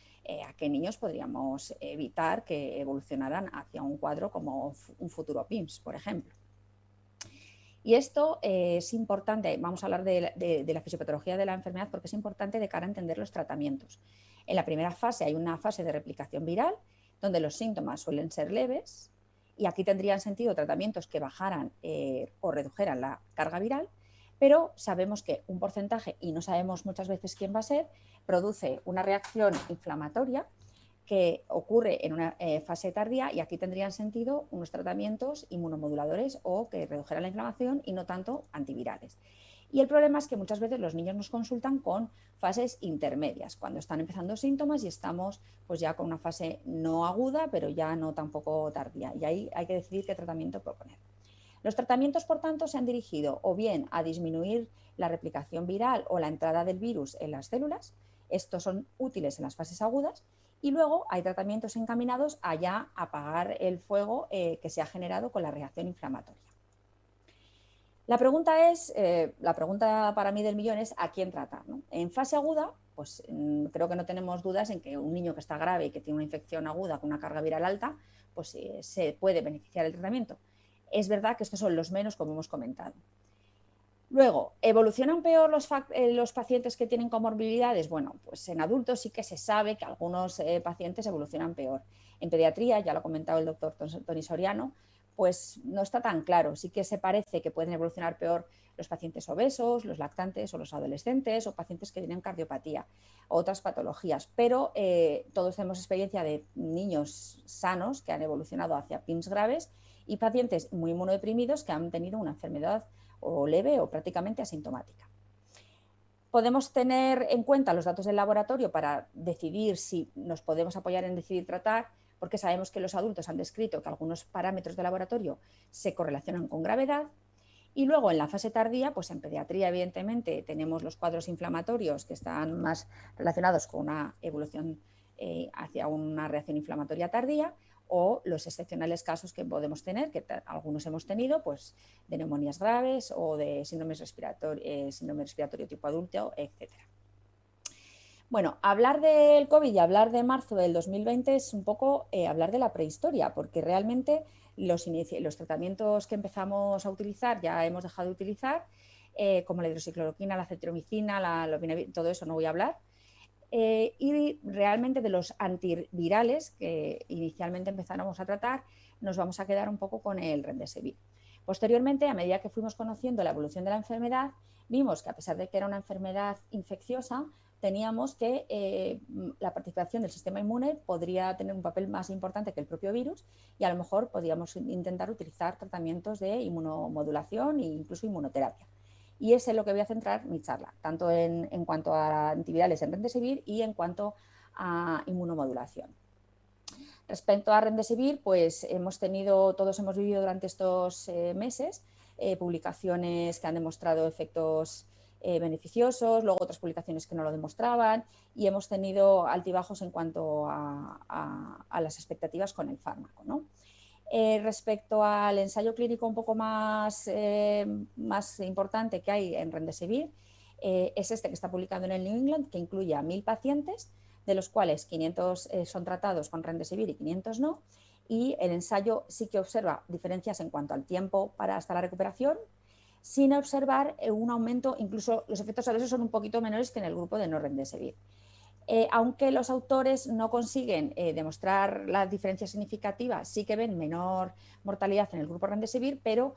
a qué niños podríamos evitar que evolucionaran hacia un cuadro como un futuro PIMS, por ejemplo. Y esto es importante, vamos a hablar de la fisiopatología de la enfermedad, porque es importante de cara a entender los tratamientos. En la primera fase hay una fase de replicación viral, donde los síntomas suelen ser leves, y aquí tendrían sentido tratamientos que bajaran o redujeran la carga viral, pero sabemos que un porcentaje, y no sabemos muchas veces quién va a ser, produce una reacción inflamatoria que ocurre en una fase tardía, y aquí tendrían sentido unos tratamientos inmunomoduladores o que redujeran la inflamación y no tanto antivirales. Y el problema es que muchas veces los niños nos consultan con fases intermedias, cuando están empezando síntomas y estamos pues ya con una fase no aguda, pero ya no tampoco tardía. Y ahí hay que decidir qué tratamiento proponer. Los tratamientos, por tanto, se han dirigido o bien a disminuir la replicación viral o la entrada del virus en las células. Estos son útiles en las fases agudas. Y luego hay tratamientos encaminados a ya apagar el fuego que se ha generado con la reacción inflamatoria. La pregunta para mí del millón es ¿a quién tratar, ¿no? En fase aguda, pues creo que no tenemos dudas en que un niño que está grave y que tiene una infección aguda con una carga viral alta, pues se puede beneficiar del tratamiento. Es verdad que estos son los menos, como hemos comentado. Luego, ¿evolucionan peor los pacientes que tienen comorbilidades? Bueno, pues en adultos sí que se sabe que algunos pacientes evolucionan peor. En pediatría, ya lo ha comentado el doctor Toni Soriano, pues no está tan claro. Sí que se parece que pueden evolucionar peor los pacientes obesos, los lactantes o los adolescentes, o pacientes que tienen cardiopatía o otras patologías. Pero todos tenemos experiencia de niños sanos que han evolucionado hacia PIMS graves y pacientes muy inmunodeprimidos que han tenido una enfermedad o leve o prácticamente asintomática. Podemos tener en cuenta los datos del laboratorio para decidir si nos podemos apoyar en decidir tratar, porque sabemos que los adultos han descrito que algunos parámetros de laboratorio se correlacionan con gravedad. Y luego en la fase tardía, pues en pediatría evidentemente tenemos los cuadros inflamatorios que están más relacionados con una evolución hacia una reacción inflamatoria tardía, o los excepcionales casos que podemos tener, que algunos hemos tenido, pues de neumonías graves o de síndrome respiratorio tipo adulto, etc. Bueno, hablar del COVID y hablar de marzo del 2020 es un poco hablar de la prehistoria, porque realmente los tratamientos que empezamos a utilizar ya hemos dejado de utilizar, como la hidroxicloroquina, la ceftriaxona, la lopinavir, todo eso no voy a hablar. Y realmente de los antivirales que inicialmente empezáramos a tratar, nos vamos a quedar un poco con el remdesivir. Posteriormente, a medida que fuimos conociendo la evolución de la enfermedad, vimos que a pesar de que era una enfermedad infecciosa, teníamos que la participación del sistema inmune podría tener un papel más importante que el propio virus, y a lo mejor podríamos intentar utilizar tratamientos de inmunomodulación e incluso inmunoterapia. Y es en lo que voy a centrar mi charla, tanto en cuanto a antivirales en remdesivir y en cuanto a inmunomodulación. Respecto a remdesivir, pues todos hemos vivido durante estos meses publicaciones que han demostrado efectos beneficiosos, luego otras publicaciones que no lo demostraban, y hemos tenido altibajos en cuanto a las expectativas con el fármaco, ¿no? Respecto al ensayo clínico un poco más importante que hay en remdesivir, es este que está publicado en el New England, que incluye a 1000 pacientes, de los cuales 500 son tratados con remdesivir y 500 no, y el ensayo sí que observa diferencias en cuanto al tiempo hasta la recuperación, sin observar un aumento, incluso los efectos adversos son un poquito menores que en el grupo de no remdesivir. aunque los autores no consiguen demostrar las diferencias significativas, sí que ven menor mortalidad en el grupo Remdesivir, pero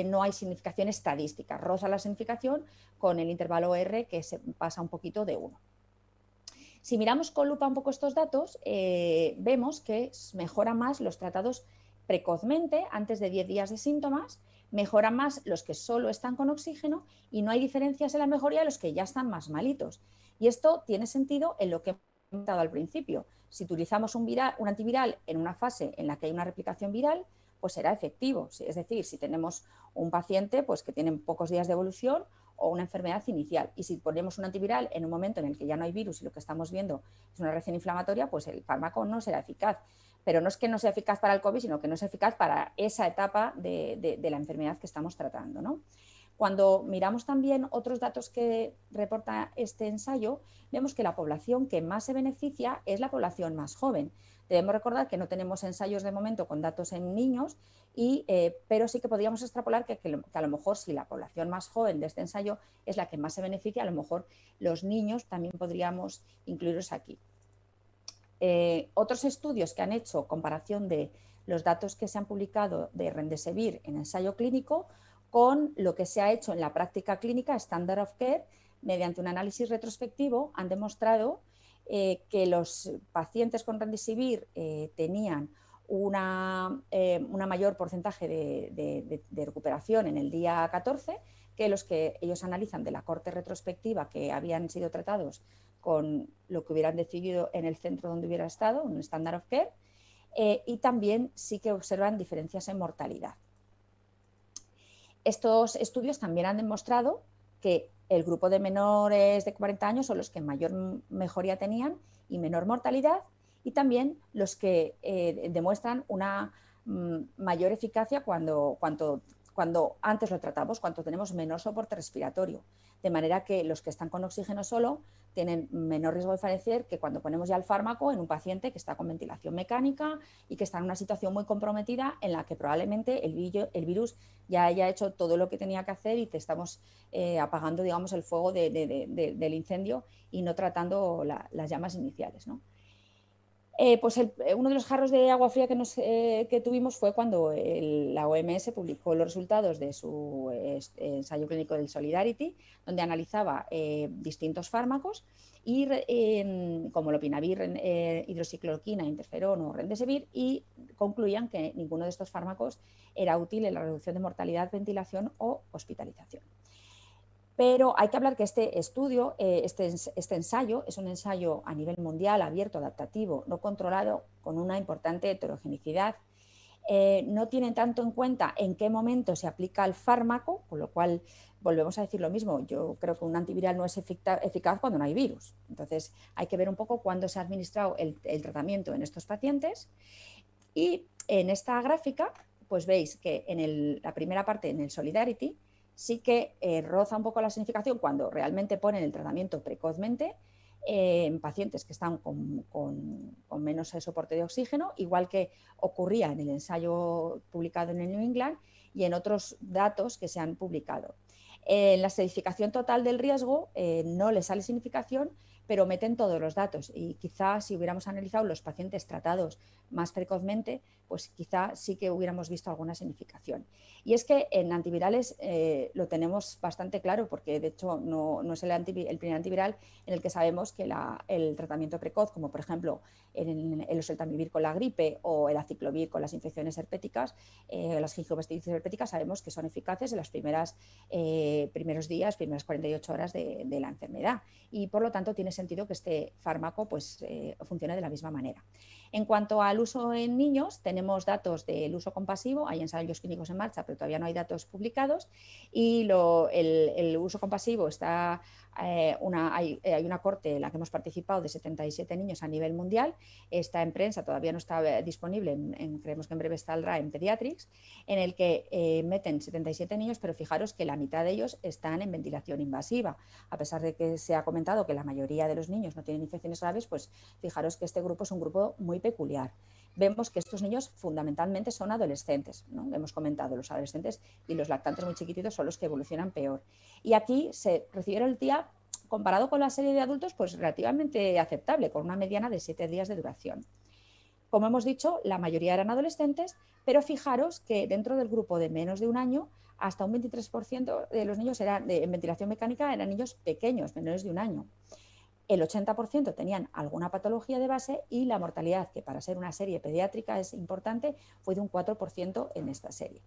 no hay significación estadística, roza la significación con el intervalo R que se pasa un poquito de 1. Si miramos con lupa un poco estos datos, vemos que mejoran más los tratados precozmente, antes de 10 días de síntomas, mejoran más los que solo están con oxígeno y no hay diferencias en la mejoría de los que ya están más malitos. Y esto tiene sentido en lo que he comentado al principio. Si utilizamos un antiviral en una fase en la que hay una replicación viral, pues será efectivo. Es decir, si tenemos un paciente pues, que tiene pocos días de evolución o una enfermedad inicial. Y si ponemos un antiviral en un momento en el que ya no hay virus y lo que estamos viendo es una reacción inflamatoria, pues el fármaco no será eficaz. Pero no es que no sea eficaz para el COVID, sino que no es eficaz para esa etapa de la enfermedad que estamos tratando, ¿no? Cuando miramos también otros datos que reporta este ensayo, vemos que la población que más se beneficia es la población más joven. Debemos recordar que no tenemos ensayos de momento con datos en niños, pero sí que podríamos extrapolar que a lo mejor si la población más joven de este ensayo es la que más se beneficia, a lo mejor los niños también podríamos incluirlos aquí. Otros estudios que han hecho comparación de los datos que se han publicado de Remdesivir en ensayo clínico con lo que se ha hecho en la práctica clínica, Standard of Care, mediante un análisis retrospectivo, han demostrado que los pacientes con Remdesivir tenían una mayor porcentaje de recuperación en el día 14 que los que ellos analizan de la corte retrospectiva que habían sido tratados con lo que hubieran decidido en el centro donde hubiera estado, un Standard of Care, y también sí que observan diferencias en mortalidad. Estos estudios también han demostrado que el grupo de menores de 40 años son los que mayor mejoría tenían y menor mortalidad, y también los que demuestran una mayor eficacia cuando antes lo tratamos, cuando tenemos menor soporte respiratorio. De manera que los que están con oxígeno solo tienen menor riesgo de fallecer que cuando ponemos ya el fármaco en un paciente que está con ventilación mecánica y que está en una situación muy comprometida en la que probablemente el virus ya haya hecho todo lo que tenía que hacer y te estamos apagando, digamos, el fuego del incendio y no tratando las llamas iniciales, ¿no? Pues uno de los jarros de agua fría que tuvimos fue cuando la OMS publicó los resultados de su ensayo clínico del Solidarity, donde analizaba distintos fármacos y, como lopinavir, hidroxicloroquina, interferón o Remdesivir, y concluían que ninguno de estos fármacos era útil en la reducción de mortalidad, ventilación o hospitalización. Pero hay que hablar que este estudio, este ensayo, es un ensayo a nivel mundial, abierto, adaptativo, no controlado, con una importante heterogeneidad. No tienen tanto en cuenta en qué momento se aplica el fármaco, con lo cual volvemos a decir lo mismo. Yo creo que un antiviral no es eficaz cuando no hay virus. Entonces hay que ver un poco cuándo se ha administrado el tratamiento en estos pacientes. Y en esta gráfica, pues veis que en la primera parte, en el Solidarity, sí que roza un poco la significación cuando realmente ponen el tratamiento precozmente en pacientes que están con menos soporte de oxígeno, igual que ocurría en el ensayo publicado en el New England y en otros datos que se han publicado. En la estratificación total del riesgo no le sale significación, pero meten todos los datos, y quizá si hubiéramos analizado los pacientes tratados más precozmente, pues quizá sí que hubiéramos visto alguna significación. Y es que en antivirales lo tenemos bastante claro, porque de hecho no es el primer antiviral en el que sabemos que el tratamiento precoz, como por ejemplo el oseltamivir con la gripe o el aciclovir con las infecciones herpéticas, las gingivomastitis herpéticas, sabemos que son eficaces en los primeros días, primeras 48 horas de la enfermedad, y por lo tanto tiene sentido que este fármaco pues, funcione de la misma manera. En cuanto al uso en niños, tenemos datos del uso compasivo, hay ensayos clínicos en marcha, pero todavía no hay datos publicados, y el uso compasivo está, hay una corte en la que hemos participado de 77 niños a nivel mundial, está en prensa, todavía no está disponible, creemos que en breve saldrá en Pediatrics, en el que meten 77 niños, pero fijaros que la mitad de ellos están en ventilación invasiva, a pesar de que se ha comentado que la mayoría de los niños no tienen infecciones graves, pues fijaros que este grupo es un grupo muy peculiar. Vemos que estos niños fundamentalmente son adolescentes, ¿no? Hemos comentado, los adolescentes y los lactantes muy chiquititos son los que evolucionan peor. Y aquí se recibieron el TIA comparado con la serie de adultos, pues relativamente aceptable, con una mediana de 7 días de duración. Como hemos dicho, la mayoría eran adolescentes, pero fijaros que dentro del grupo de menos de un año, hasta un 23% de los niños en ventilación mecánica eran niños pequeños, menores de un año. El 80% tenían alguna patología de base y la mortalidad, que para ser una serie pediátrica es importante, fue de un 4% en esta serie.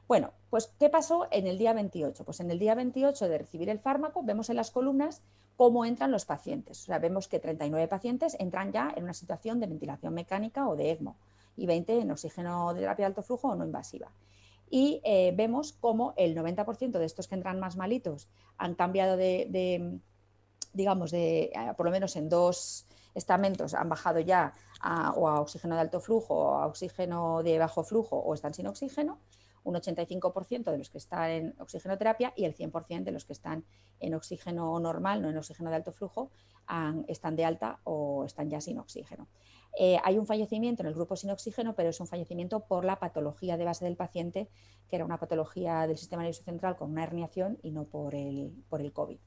Bueno, pues ¿qué pasó en el día 28? Pues en el día 28 de recibir el fármaco vemos en las columnas cómo entran los pacientes. O sea, vemos que 39 pacientes entran ya en una situación de ventilación mecánica o de ECMO y 20 en oxígeno de terapia de alto flujo o no invasiva. Y vemos cómo el 90% de estos que entran más malitos han cambiado digamos, por lo menos en 2 estamentos han bajado ya o a oxígeno de alto flujo o a oxígeno de bajo flujo o están sin oxígeno, un 85% de los que están en oxigenoterapia y el 100% de los que están en oxígeno normal, no en oxígeno de alto flujo, están de alta o están ya sin oxígeno. Hay un fallecimiento en el grupo sin oxígeno, pero es un fallecimiento por la patología de base del paciente, que era una patología del sistema nervioso central con una herniación y no por el COVID.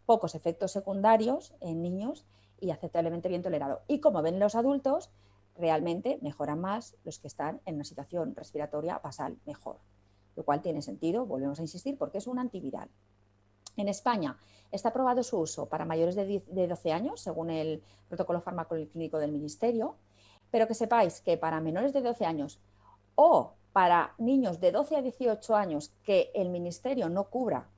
Pocos efectos secundarios en niños y aceptablemente bien tolerado. Y como ven los adultos, realmente mejoran más los que están en una situación respiratoria basal mejor, lo cual tiene sentido, volvemos a insistir, porque es un antiviral. En España está aprobado su uso para mayores de 12 años, según el protocolo farmacológico del Ministerio, pero que sepáis que para menores de 12 años o para niños de 12 a 18 años que el Ministerio no cubra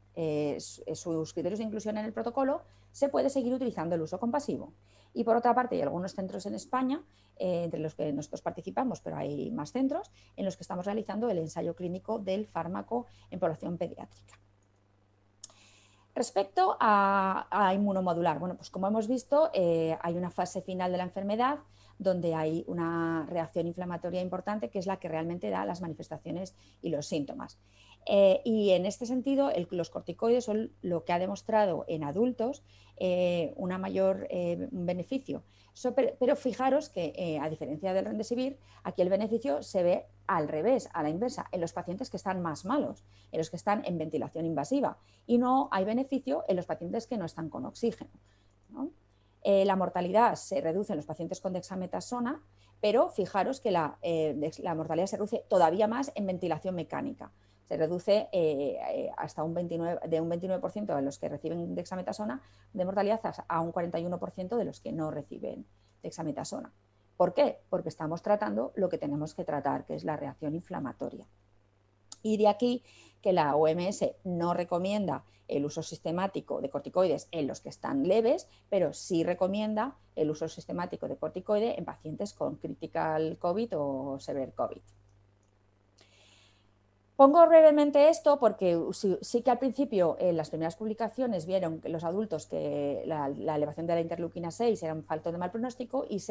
sus criterios de inclusión en el protocolo, se puede seguir utilizando el uso compasivo. Y por otra parte, hay algunos centros en España, entre los que nosotros participamos, pero hay más centros, en los que estamos realizando el ensayo clínico del fármaco en población pediátrica. Respecto a inmunomodular, bueno, pues como hemos visto, hay una fase final de la enfermedad donde hay una reacción inflamatoria importante que es la que realmente da las manifestaciones y los síntomas. Y en este sentido, los corticoides son lo que ha demostrado en adultos un mayor beneficio. Pero fijaros que, a diferencia del Remdesivir, aquí el beneficio se ve al revés, a la inversa, en los pacientes que están más malos, en los que están en ventilación invasiva, y no hay beneficio en los pacientes que no están con oxígeno, ¿no? La mortalidad se reduce en los pacientes con dexametasona, pero fijaros que la mortalidad se reduce todavía más en ventilación mecánica. Se reduce hasta un 29% de los que reciben dexametasona de mortalidad a un 41% de los que no reciben dexametasona. ¿Por qué? Porque estamos tratando lo que tenemos que tratar, que es la reacción inflamatoria. Y de aquí que la OMS no recomienda el uso sistemático de corticoides en los que están leves, pero sí recomienda el uso sistemático de corticoide en pacientes con critical COVID o severe COVID. Pongo brevemente esto porque sí que al principio en las primeras publicaciones vieron que los adultos que la elevación de la interleuquina 6 era un factor de mal pronóstico y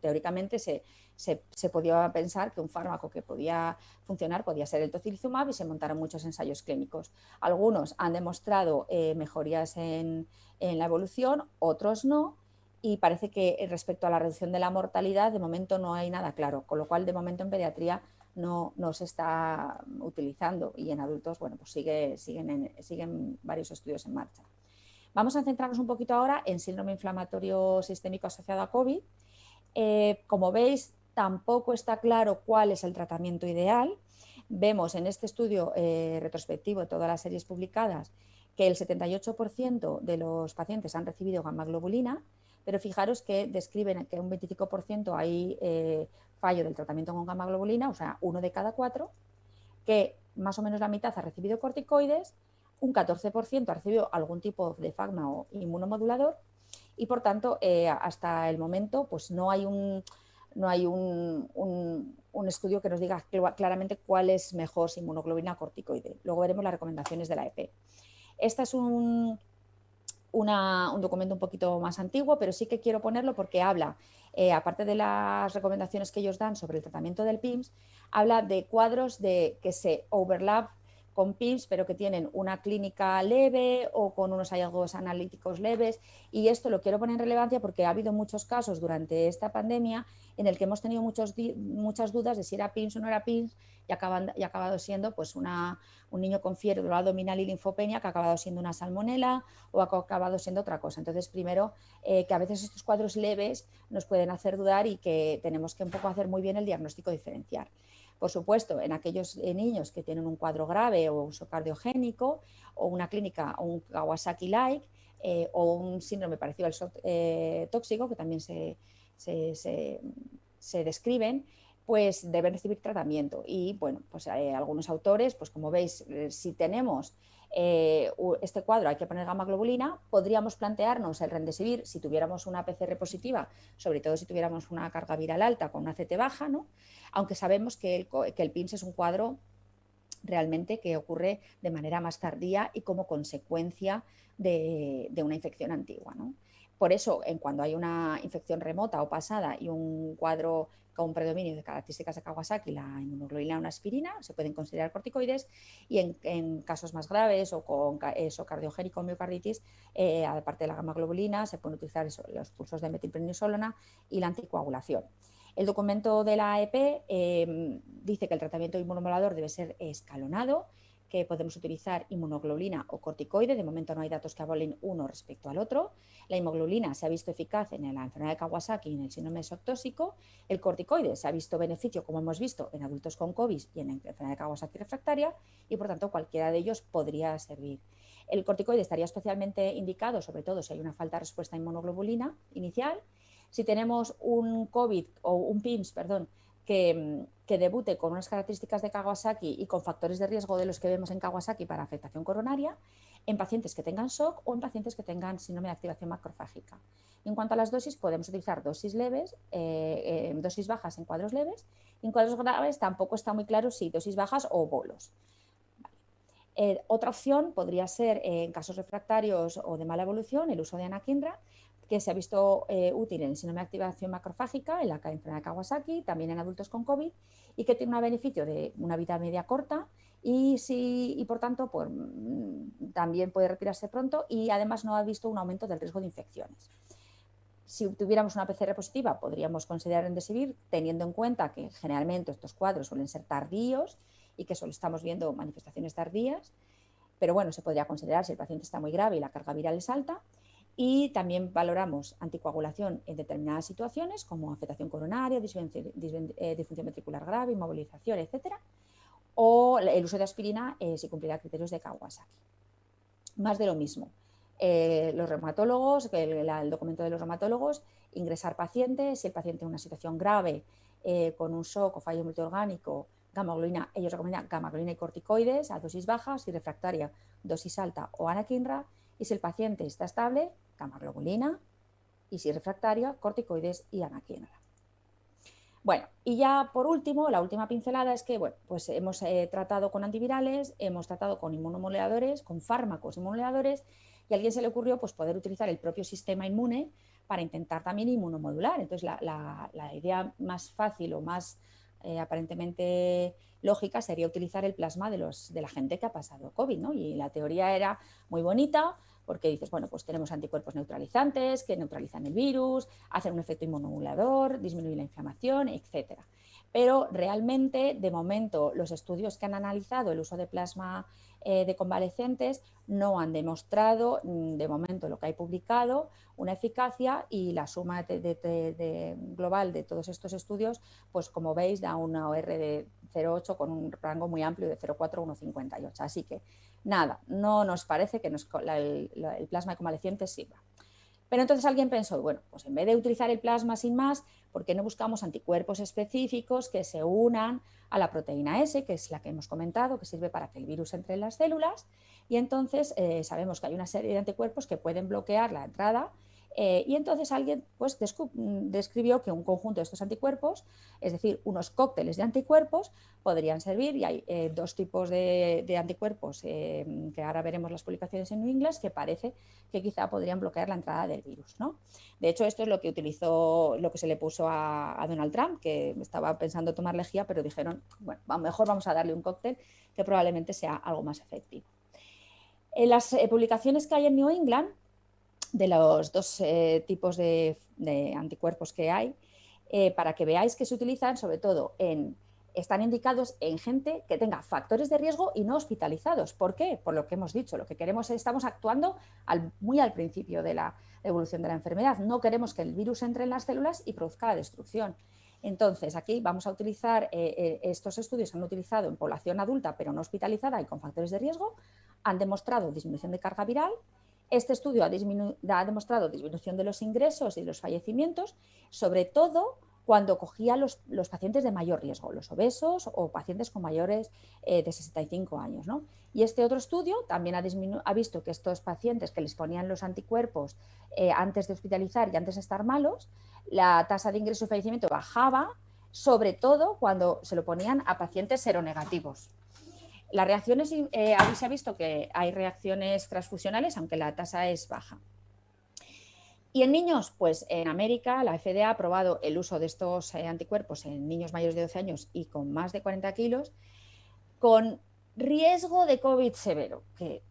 teóricamente se podía pensar que un fármaco que podía funcionar podía ser el tocilizumab y se montaron muchos ensayos clínicos. Algunos han demostrado mejorías en la evolución, otros no, y parece que respecto a la reducción de la mortalidad de momento no hay nada claro, con lo cual de momento en pediatría no se está utilizando y en adultos, bueno, pues siguen varios estudios en marcha. Vamos a centrarnos un poquito ahora en síndrome inflamatorio sistémico asociado a COVID. Como veis, tampoco está claro cuál es el tratamiento ideal. Vemos en este estudio retrospectivo de todas las series publicadas que el 78% de los pacientes han recibido gamma-globulina, pero fijaros que describen que un 25% hay fallo del tratamiento con gamma-globulina, o sea, 1 de cada 4, que más o menos la mitad ha recibido corticoides, un 14% ha recibido algún tipo de fármaco inmunomodulador y, por tanto, hasta el momento pues no hay un estudio que nos diga claramente cuál es mejor, si inmunoglobulina o corticoide. Luego veremos las recomendaciones de la EP. Este es un documento un poquito más antiguo, pero sí que quiero ponerlo porque habla, aparte de las recomendaciones que ellos dan sobre el tratamiento del PIMS, habla de cuadros que se overlap con PIMS, pero que tienen una clínica leve o con unos hallazgos analíticos leves. Y esto lo quiero poner en relevancia porque ha habido muchos casos durante esta pandemia en el que hemos tenido muchas dudas de si era PIMS o no era PIMS y ha acabado siendo pues un niño con fiebre abdominal y linfopenia que ha acabado siendo una salmonela o ha acabado siendo otra cosa. Entonces, primero, que a veces estos cuadros leves nos pueden hacer dudar y que tenemos que un poco hacer muy bien el diagnóstico diferencial. Por supuesto, en aquellos niños que tienen un cuadro grave o uso cardiogénico o una clínica o un Kawasaki-like o un síndrome parecido al shock tóxico, que también se describen, pues deben recibir tratamiento. Y bueno, pues algunos autores, pues como veis, si tenemos este cuadro hay que poner gamma globulina, podríamos plantearnos el remdesivir si tuviéramos una PCR positiva, sobre todo si tuviéramos una carga viral alta con una CT baja, ¿no? Aunque sabemos que el PIMS es un cuadro realmente que ocurre de manera más tardía y como consecuencia de una infección antigua, ¿no? Por eso, cuando hay una infección remota o pasada y un cuadro con un predominio de características de Kawasaki, la inmunoglobulina o una aspirina, se pueden considerar corticoides, y en casos más graves o con cardiogénico o miocarditis, aparte de la gamma globulina, se pueden utilizar los pulsos de metilprednisolona y la anticoagulación. El documento de la AEP dice que el tratamiento inmunomodulador debe ser escalonado, que podemos utilizar inmunoglobulina o corticoide. De momento no hay datos que avalen uno respecto al otro. La inmunoglobulina se ha visto eficaz en la enfermedad de Kawasaki y en el síndrome de shock tóxico. El corticoide se ha visto beneficio, como hemos visto, en adultos con COVID y en la enfermedad de Kawasaki refractaria, y por tanto cualquiera de ellos podría servir. El corticoide estaría especialmente indicado, sobre todo si hay una falta de respuesta a inmunoglobulina inicial. Si tenemos un COVID o un PIMS, perdón, que debute con unas características de Kawasaki y con factores de riesgo de los que vemos en Kawasaki para afectación coronaria, en pacientes que tengan shock o en pacientes que tengan síndrome de activación macrofágica. En cuanto a las dosis, podemos utilizar dosis leves, dosis bajas en cuadros leves, y en cuadros graves tampoco está muy claro si dosis bajas o bolos. Otra opción podría ser, en casos refractarios o de mala evolución, el uso de anakinra, que se ha visto útil en el síndrome de activación macrofágica, en la enfermedad de Kawasaki, también en adultos con COVID, y que tiene un beneficio de una vida media corta y por tanto pues, también puede retirarse pronto y además no ha visto un aumento del riesgo de infecciones. Si tuviéramos una PCR positiva, podríamos considerar remdesivir, teniendo en cuenta que generalmente estos cuadros suelen ser tardíos y que solo estamos viendo manifestaciones tardías, pero bueno, se podría considerar si el paciente está muy grave y la carga viral es alta. Y también valoramos anticoagulación en determinadas situaciones, como afectación coronaria, disfunción ventricular grave, inmovilización, etc. O el uso de aspirina si cumplirá criterios de Kawasaki. Más de lo mismo. Los reumatólogos, el documento de los reumatólogos, ingresar pacientes, si el paciente en una situación grave con un shock o fallo multiorgánico, gamma globulina, ellos recomiendan gamma globulina y corticoides a dosis baja, si refractaria, dosis alta o anakinra, y si el paciente está estable, gamma globulina, y si refractaria, corticoides y anakinra. Bueno, y ya por último, la última pincelada es que bueno, pues hemos tratado con antivirales, hemos tratado con inmunomoduladores, con fármacos inmunomoduladores, y a alguien se le ocurrió pues, poder utilizar el propio sistema inmune para intentar también inmunomodular. Entonces, la idea más fácil o más aparentemente lógica sería utilizar el plasma de la gente que ha pasado COVID, ¿no? Y la teoría era muy bonita, porque dices, bueno, pues tenemos anticuerpos neutralizantes que neutralizan el virus, hacen un efecto inmunomodulador, disminuyen la inflamación, etc. Pero realmente, de momento, los estudios que han analizado el uso de plasma de convalecientes no han demostrado, de momento lo que hay publicado, una eficacia, y la suma global de todos estos estudios, pues como veis, da una OR de 0,8 con un rango muy amplio de 0,4 a 1,58. Así que nada, no nos parece que el plasma de convalecientes sirva. Pero entonces alguien pensó, bueno, pues en vez de utilizar el plasma sin más, ¿por qué no buscamos anticuerpos específicos que se unan a la proteína S, que es la que hemos comentado, que sirve para que el virus entre en las células? Y entonces sabemos que hay una serie de anticuerpos que pueden bloquear la entrada Y entonces alguien pues, describió que un conjunto de estos anticuerpos, es decir, unos cócteles de anticuerpos, podrían servir, y hay dos tipos de anticuerpos, que ahora veremos las publicaciones en New England, que parece que quizá podrían bloquear la entrada del virus, ¿no? De hecho, esto es lo que utilizó, lo que se le puso a Donald Trump, que estaba pensando tomar lejía, pero dijeron, bueno, mejor vamos a darle un cóctel que probablemente sea algo más efectivo. En las publicaciones que hay en New England, de los dos tipos de anticuerpos que hay, para que veáis que se utilizan sobre todo están indicados en gente que tenga factores de riesgo y no hospitalizados. ¿Por qué? Por lo que hemos dicho, lo que queremos es, estamos actuando muy al principio de la evolución de la enfermedad. No queremos que el virus entre en las células y produzca la destrucción. Entonces, aquí vamos a utilizar, estos estudios se han utilizado en población adulta pero no hospitalizada y con factores de riesgo, han demostrado disminución de carga viral. Este estudio ha demostrado disminución de los ingresos y los fallecimientos, sobre todo cuando cogía los pacientes de mayor riesgo, los obesos o pacientes con mayores de 65 años, ¿no? Y este otro estudio también ha visto que estos pacientes que les ponían los anticuerpos antes de hospitalizar y antes de estar malos, la tasa de ingreso y fallecimiento bajaba, sobre todo cuando se lo ponían a pacientes seronegativos. Las reacciones, ahí se ha visto que hay reacciones transfusionales, aunque la tasa es baja. Y en niños, pues en América la FDA ha aprobado el uso de estos anticuerpos en niños mayores de 12 años y con más de 40 kilos, con riesgo de COVID severo.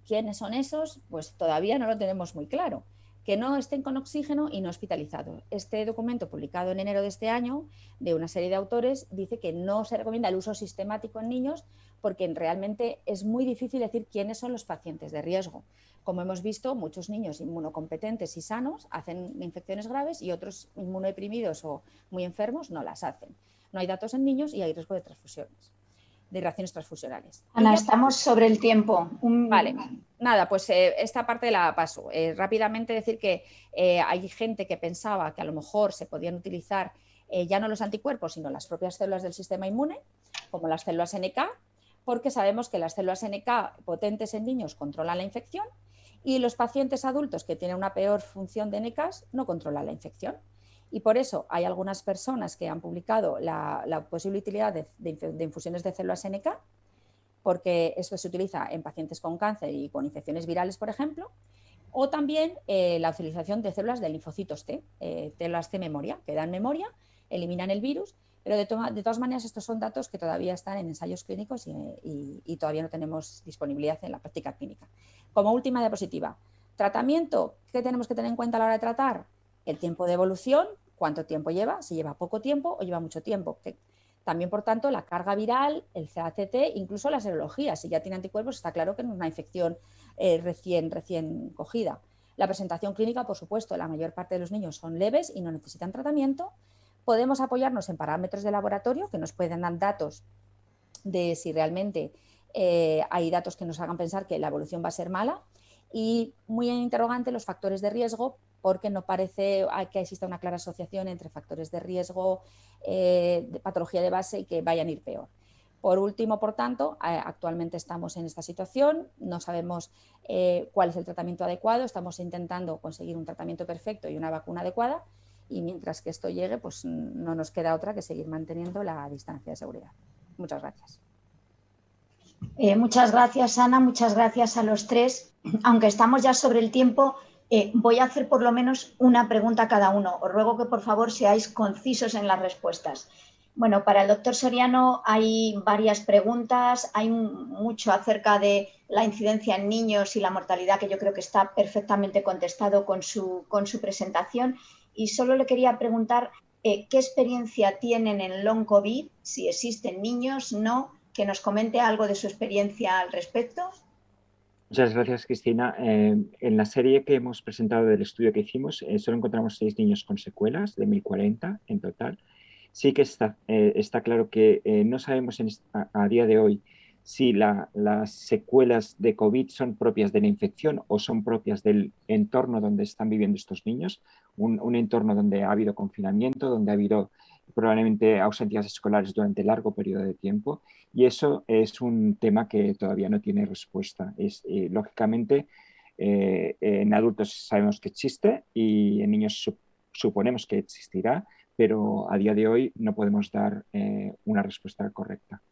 ¿Quiénes son esos? Pues todavía no lo tenemos muy claro. Que no estén con oxígeno y no hospitalizados. Este documento, publicado en enero de este año, de una serie de autores, dice que no se recomienda el uso sistemático en niños porque realmente es muy difícil decir quiénes son los pacientes de riesgo. Como hemos visto, muchos niños inmunocompetentes y sanos hacen infecciones graves y otros inmunodeprimidos o muy enfermos no las hacen. No hay datos en niños y hay riesgo de transfusiones, de reacciones transfusionales. Ana, estamos sobre el tiempo. Vale, nada, pues esta parte la paso. Rápidamente decir que hay gente que pensaba que a lo mejor se podían utilizar ya no los anticuerpos, sino las propias células del sistema inmune, como las células NK, porque sabemos que las células NK potentes en niños controlan la infección y los pacientes adultos que tienen una peor función de NKs no controlan la infección. Y por eso hay algunas personas que han publicado la posible utilidad de infusiones de células NK, porque esto se utiliza en pacientes con cáncer y con infecciones virales, por ejemplo, o también la utilización de células de linfocitos T, células T memoria, que dan memoria, eliminan el virus, pero de todas maneras estos son datos que todavía están en ensayos clínicos y todavía no tenemos disponibilidad en la práctica clínica. Como última diapositiva, tratamiento, ¿qué tenemos que tener en cuenta a la hora de tratar? El tiempo de evolución, cuánto tiempo lleva, si lleva poco tiempo o lleva mucho tiempo. También, por tanto, la carga viral, el CACT, incluso la serología. Si ya tiene anticuerpos, está claro que no es una infección recién cogida. La presentación clínica, por supuesto, la mayor parte de los niños son leves y no necesitan tratamiento. Podemos apoyarnos en parámetros de laboratorio que nos pueden dar datos de si realmente hay datos que nos hagan pensar que la evolución va a ser mala. Y muy en interrogante los factores de riesgo, porque no parece que exista una clara asociación entre factores de riesgo, de patología de base y que vayan a ir peor. Por último, por tanto, actualmente estamos en esta situación, no sabemos cuál es el tratamiento adecuado, estamos intentando conseguir un tratamiento perfecto y una vacuna adecuada, y mientras que esto llegue, pues no nos queda otra que seguir manteniendo la distancia de seguridad. Muchas gracias. Muchas gracias, Ana, muchas gracias a los tres. Aunque estamos ya sobre el tiempo, voy a hacer por lo menos una pregunta a cada uno. Os ruego que por favor seáis concisos en las respuestas. Bueno, para el doctor Soriano hay varias preguntas, hay mucho acerca de la incidencia en niños y la mortalidad que yo creo que está perfectamente contestado con su presentación, y solo le quería preguntar qué experiencia tienen en long COVID, si existen niños, no, que nos comente algo de su experiencia al respecto. Muchas gracias, Cristina. En la serie que hemos presentado del estudio que hicimos, solo encontramos 6 niños con secuelas, de 1040 en total. Sí que está claro que no sabemos a día de hoy si las secuelas de COVID son propias de la infección o son propias del entorno donde están viviendo estos niños, un entorno donde ha habido confinamiento, donde ha habido probablemente ausencias escolares durante largo periodo de tiempo, y eso es un tema que todavía no tiene respuesta. Lógicamente, En adultos sabemos que existe y en niños suponemos que existirá, pero a día de hoy no podemos dar una respuesta correcta.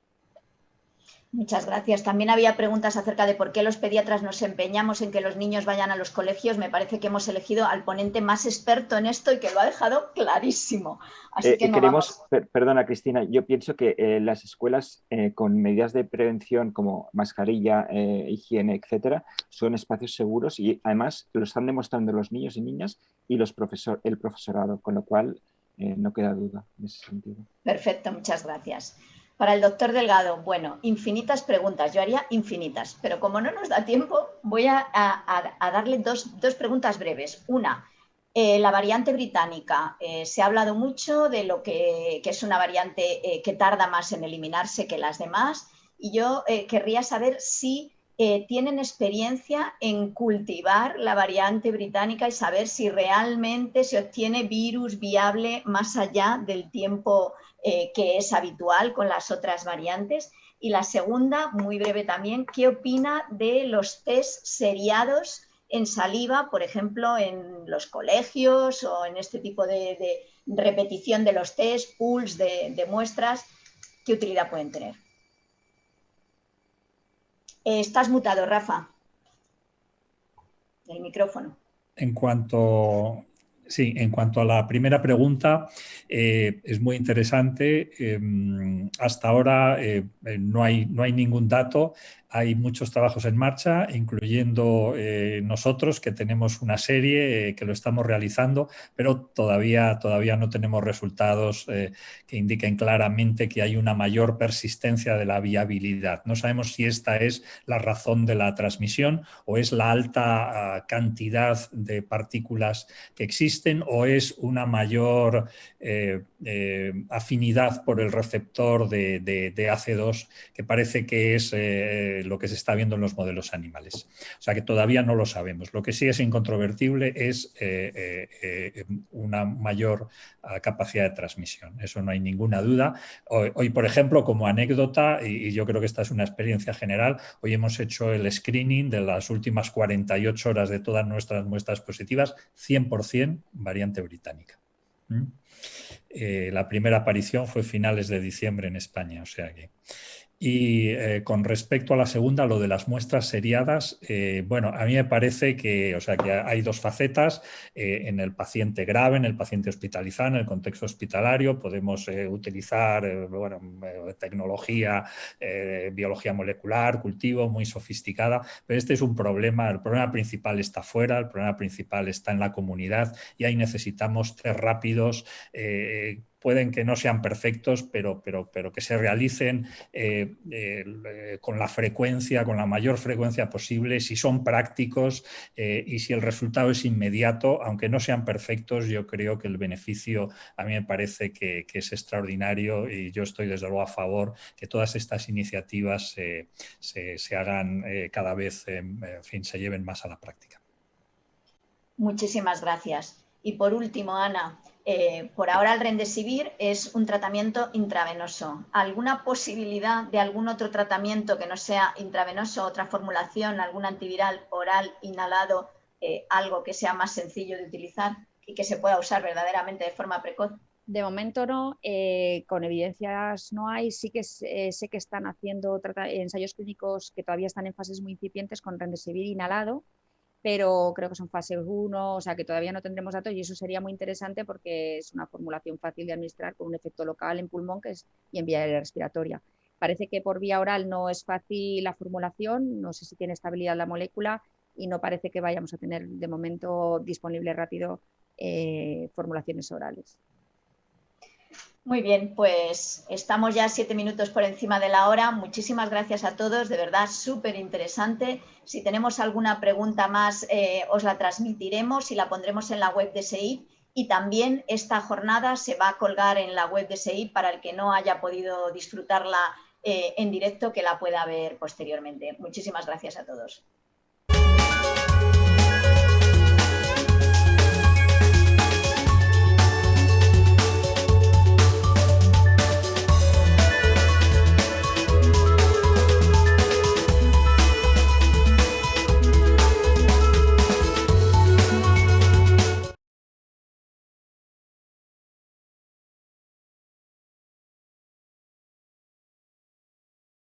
Muchas gracias. También había preguntas acerca de por qué los pediatras nos empeñamos en que los niños vayan a los colegios. Me parece que hemos elegido al ponente más experto en esto y que lo ha dejado clarísimo. Así que no vamos. Perdona, Cristina, yo pienso que las escuelas con medidas de prevención como mascarilla, higiene, etcétera, son espacios seguros y además lo están demostrando los niños y niñas y el profesorado, con lo cual no queda duda en ese sentido. Perfecto, muchas gracias. Para el doctor Delgado, bueno, infinitas preguntas, yo haría infinitas, pero como no nos da tiempo, voy a darle dos preguntas breves. Una, la variante británica. Se ha hablado mucho de lo que es una variante que tarda más en eliminarse que las demás, y yo querría saber si tienen experiencia en cultivar la variante británica y saber si realmente se obtiene virus viable más allá del tiempo que es habitual con las otras variantes. Y la segunda, muy breve también, ¿qué opina de los test seriados en saliva, por ejemplo, en los colegios o en este tipo de repetición de los test, pools de muestras? ¿Qué utilidad pueden tener? Estás mutado, Rafa. El micrófono. En cuanto a la primera pregunta, es muy interesante. Hasta ahora no hay ningún dato. Hay muchos trabajos en marcha, incluyendo nosotros, que tenemos una serie que lo estamos realizando, pero todavía no tenemos resultados que indiquen claramente que hay una mayor persistencia de la viabilidad. No sabemos si esta es la razón de la transmisión o es la alta cantidad de partículas que existen o es una mayor afinidad por el receptor de AC2, que parece que es lo que se está viendo en los modelos animales. O sea que todavía no lo sabemos. Lo que sí es incontrovertible es una mayor capacidad de transmisión. Eso no hay ninguna duda. Hoy, por ejemplo, como anécdota, y yo creo que esta es una experiencia general, hoy hemos hecho el screening de las últimas 48 horas de todas nuestras muestras positivas, 100% variante británica. La primera aparición fue finales de diciembre en España, o sea que... Y con respecto a la segunda, lo de las muestras seriadas, bueno, a mí me parece que hay dos facetas. En el paciente grave, en el paciente hospitalizado, en el contexto hospitalario, podemos utilizar tecnología, biología molecular, cultivo muy sofisticada, pero este es un problema. El problema principal está fuera, el problema principal está en la comunidad y ahí necesitamos test rápidos. Pueden que no sean perfectos, pero que se realicen con la mayor frecuencia posible, si son prácticos y si el resultado es inmediato, aunque no sean perfectos. Yo creo que el beneficio a mí me parece que es extraordinario y yo estoy desde luego a favor que todas estas iniciativas se hagan cada vez, se lleven más a la práctica. Muchísimas gracias. Y por último, Ana, por ahora el Remdesivir es un tratamiento intravenoso. ¿Alguna posibilidad de algún otro tratamiento que no sea intravenoso, otra formulación, algún antiviral oral, inhalado, algo que sea más sencillo de utilizar y que se pueda usar verdaderamente de forma precoz? De momento no, con evidencias no hay. Sí que sé que están haciendo ensayos clínicos que todavía están en fases muy incipientes con Remdesivir inhalado, pero creo que son fase 1, o sea que todavía no tendremos datos y eso sería muy interesante porque es una formulación fácil de administrar con un efecto local en pulmón y en vía respiratoria. Parece que por vía oral no es fácil la formulación, no sé si tiene estabilidad la molécula y no parece que vayamos a tener de momento disponible rápido formulaciones orales. Muy bien, pues estamos ya 7 minutos por encima de la hora. Muchísimas gracias a todos, de verdad súper interesante. Si tenemos alguna pregunta más, os la transmitiremos y la pondremos en la web de SEIP. Y también esta jornada se va a colgar en la web de SEIP para el que no haya podido disfrutarla en directo, que la pueda ver posteriormente. Muchísimas gracias a todos.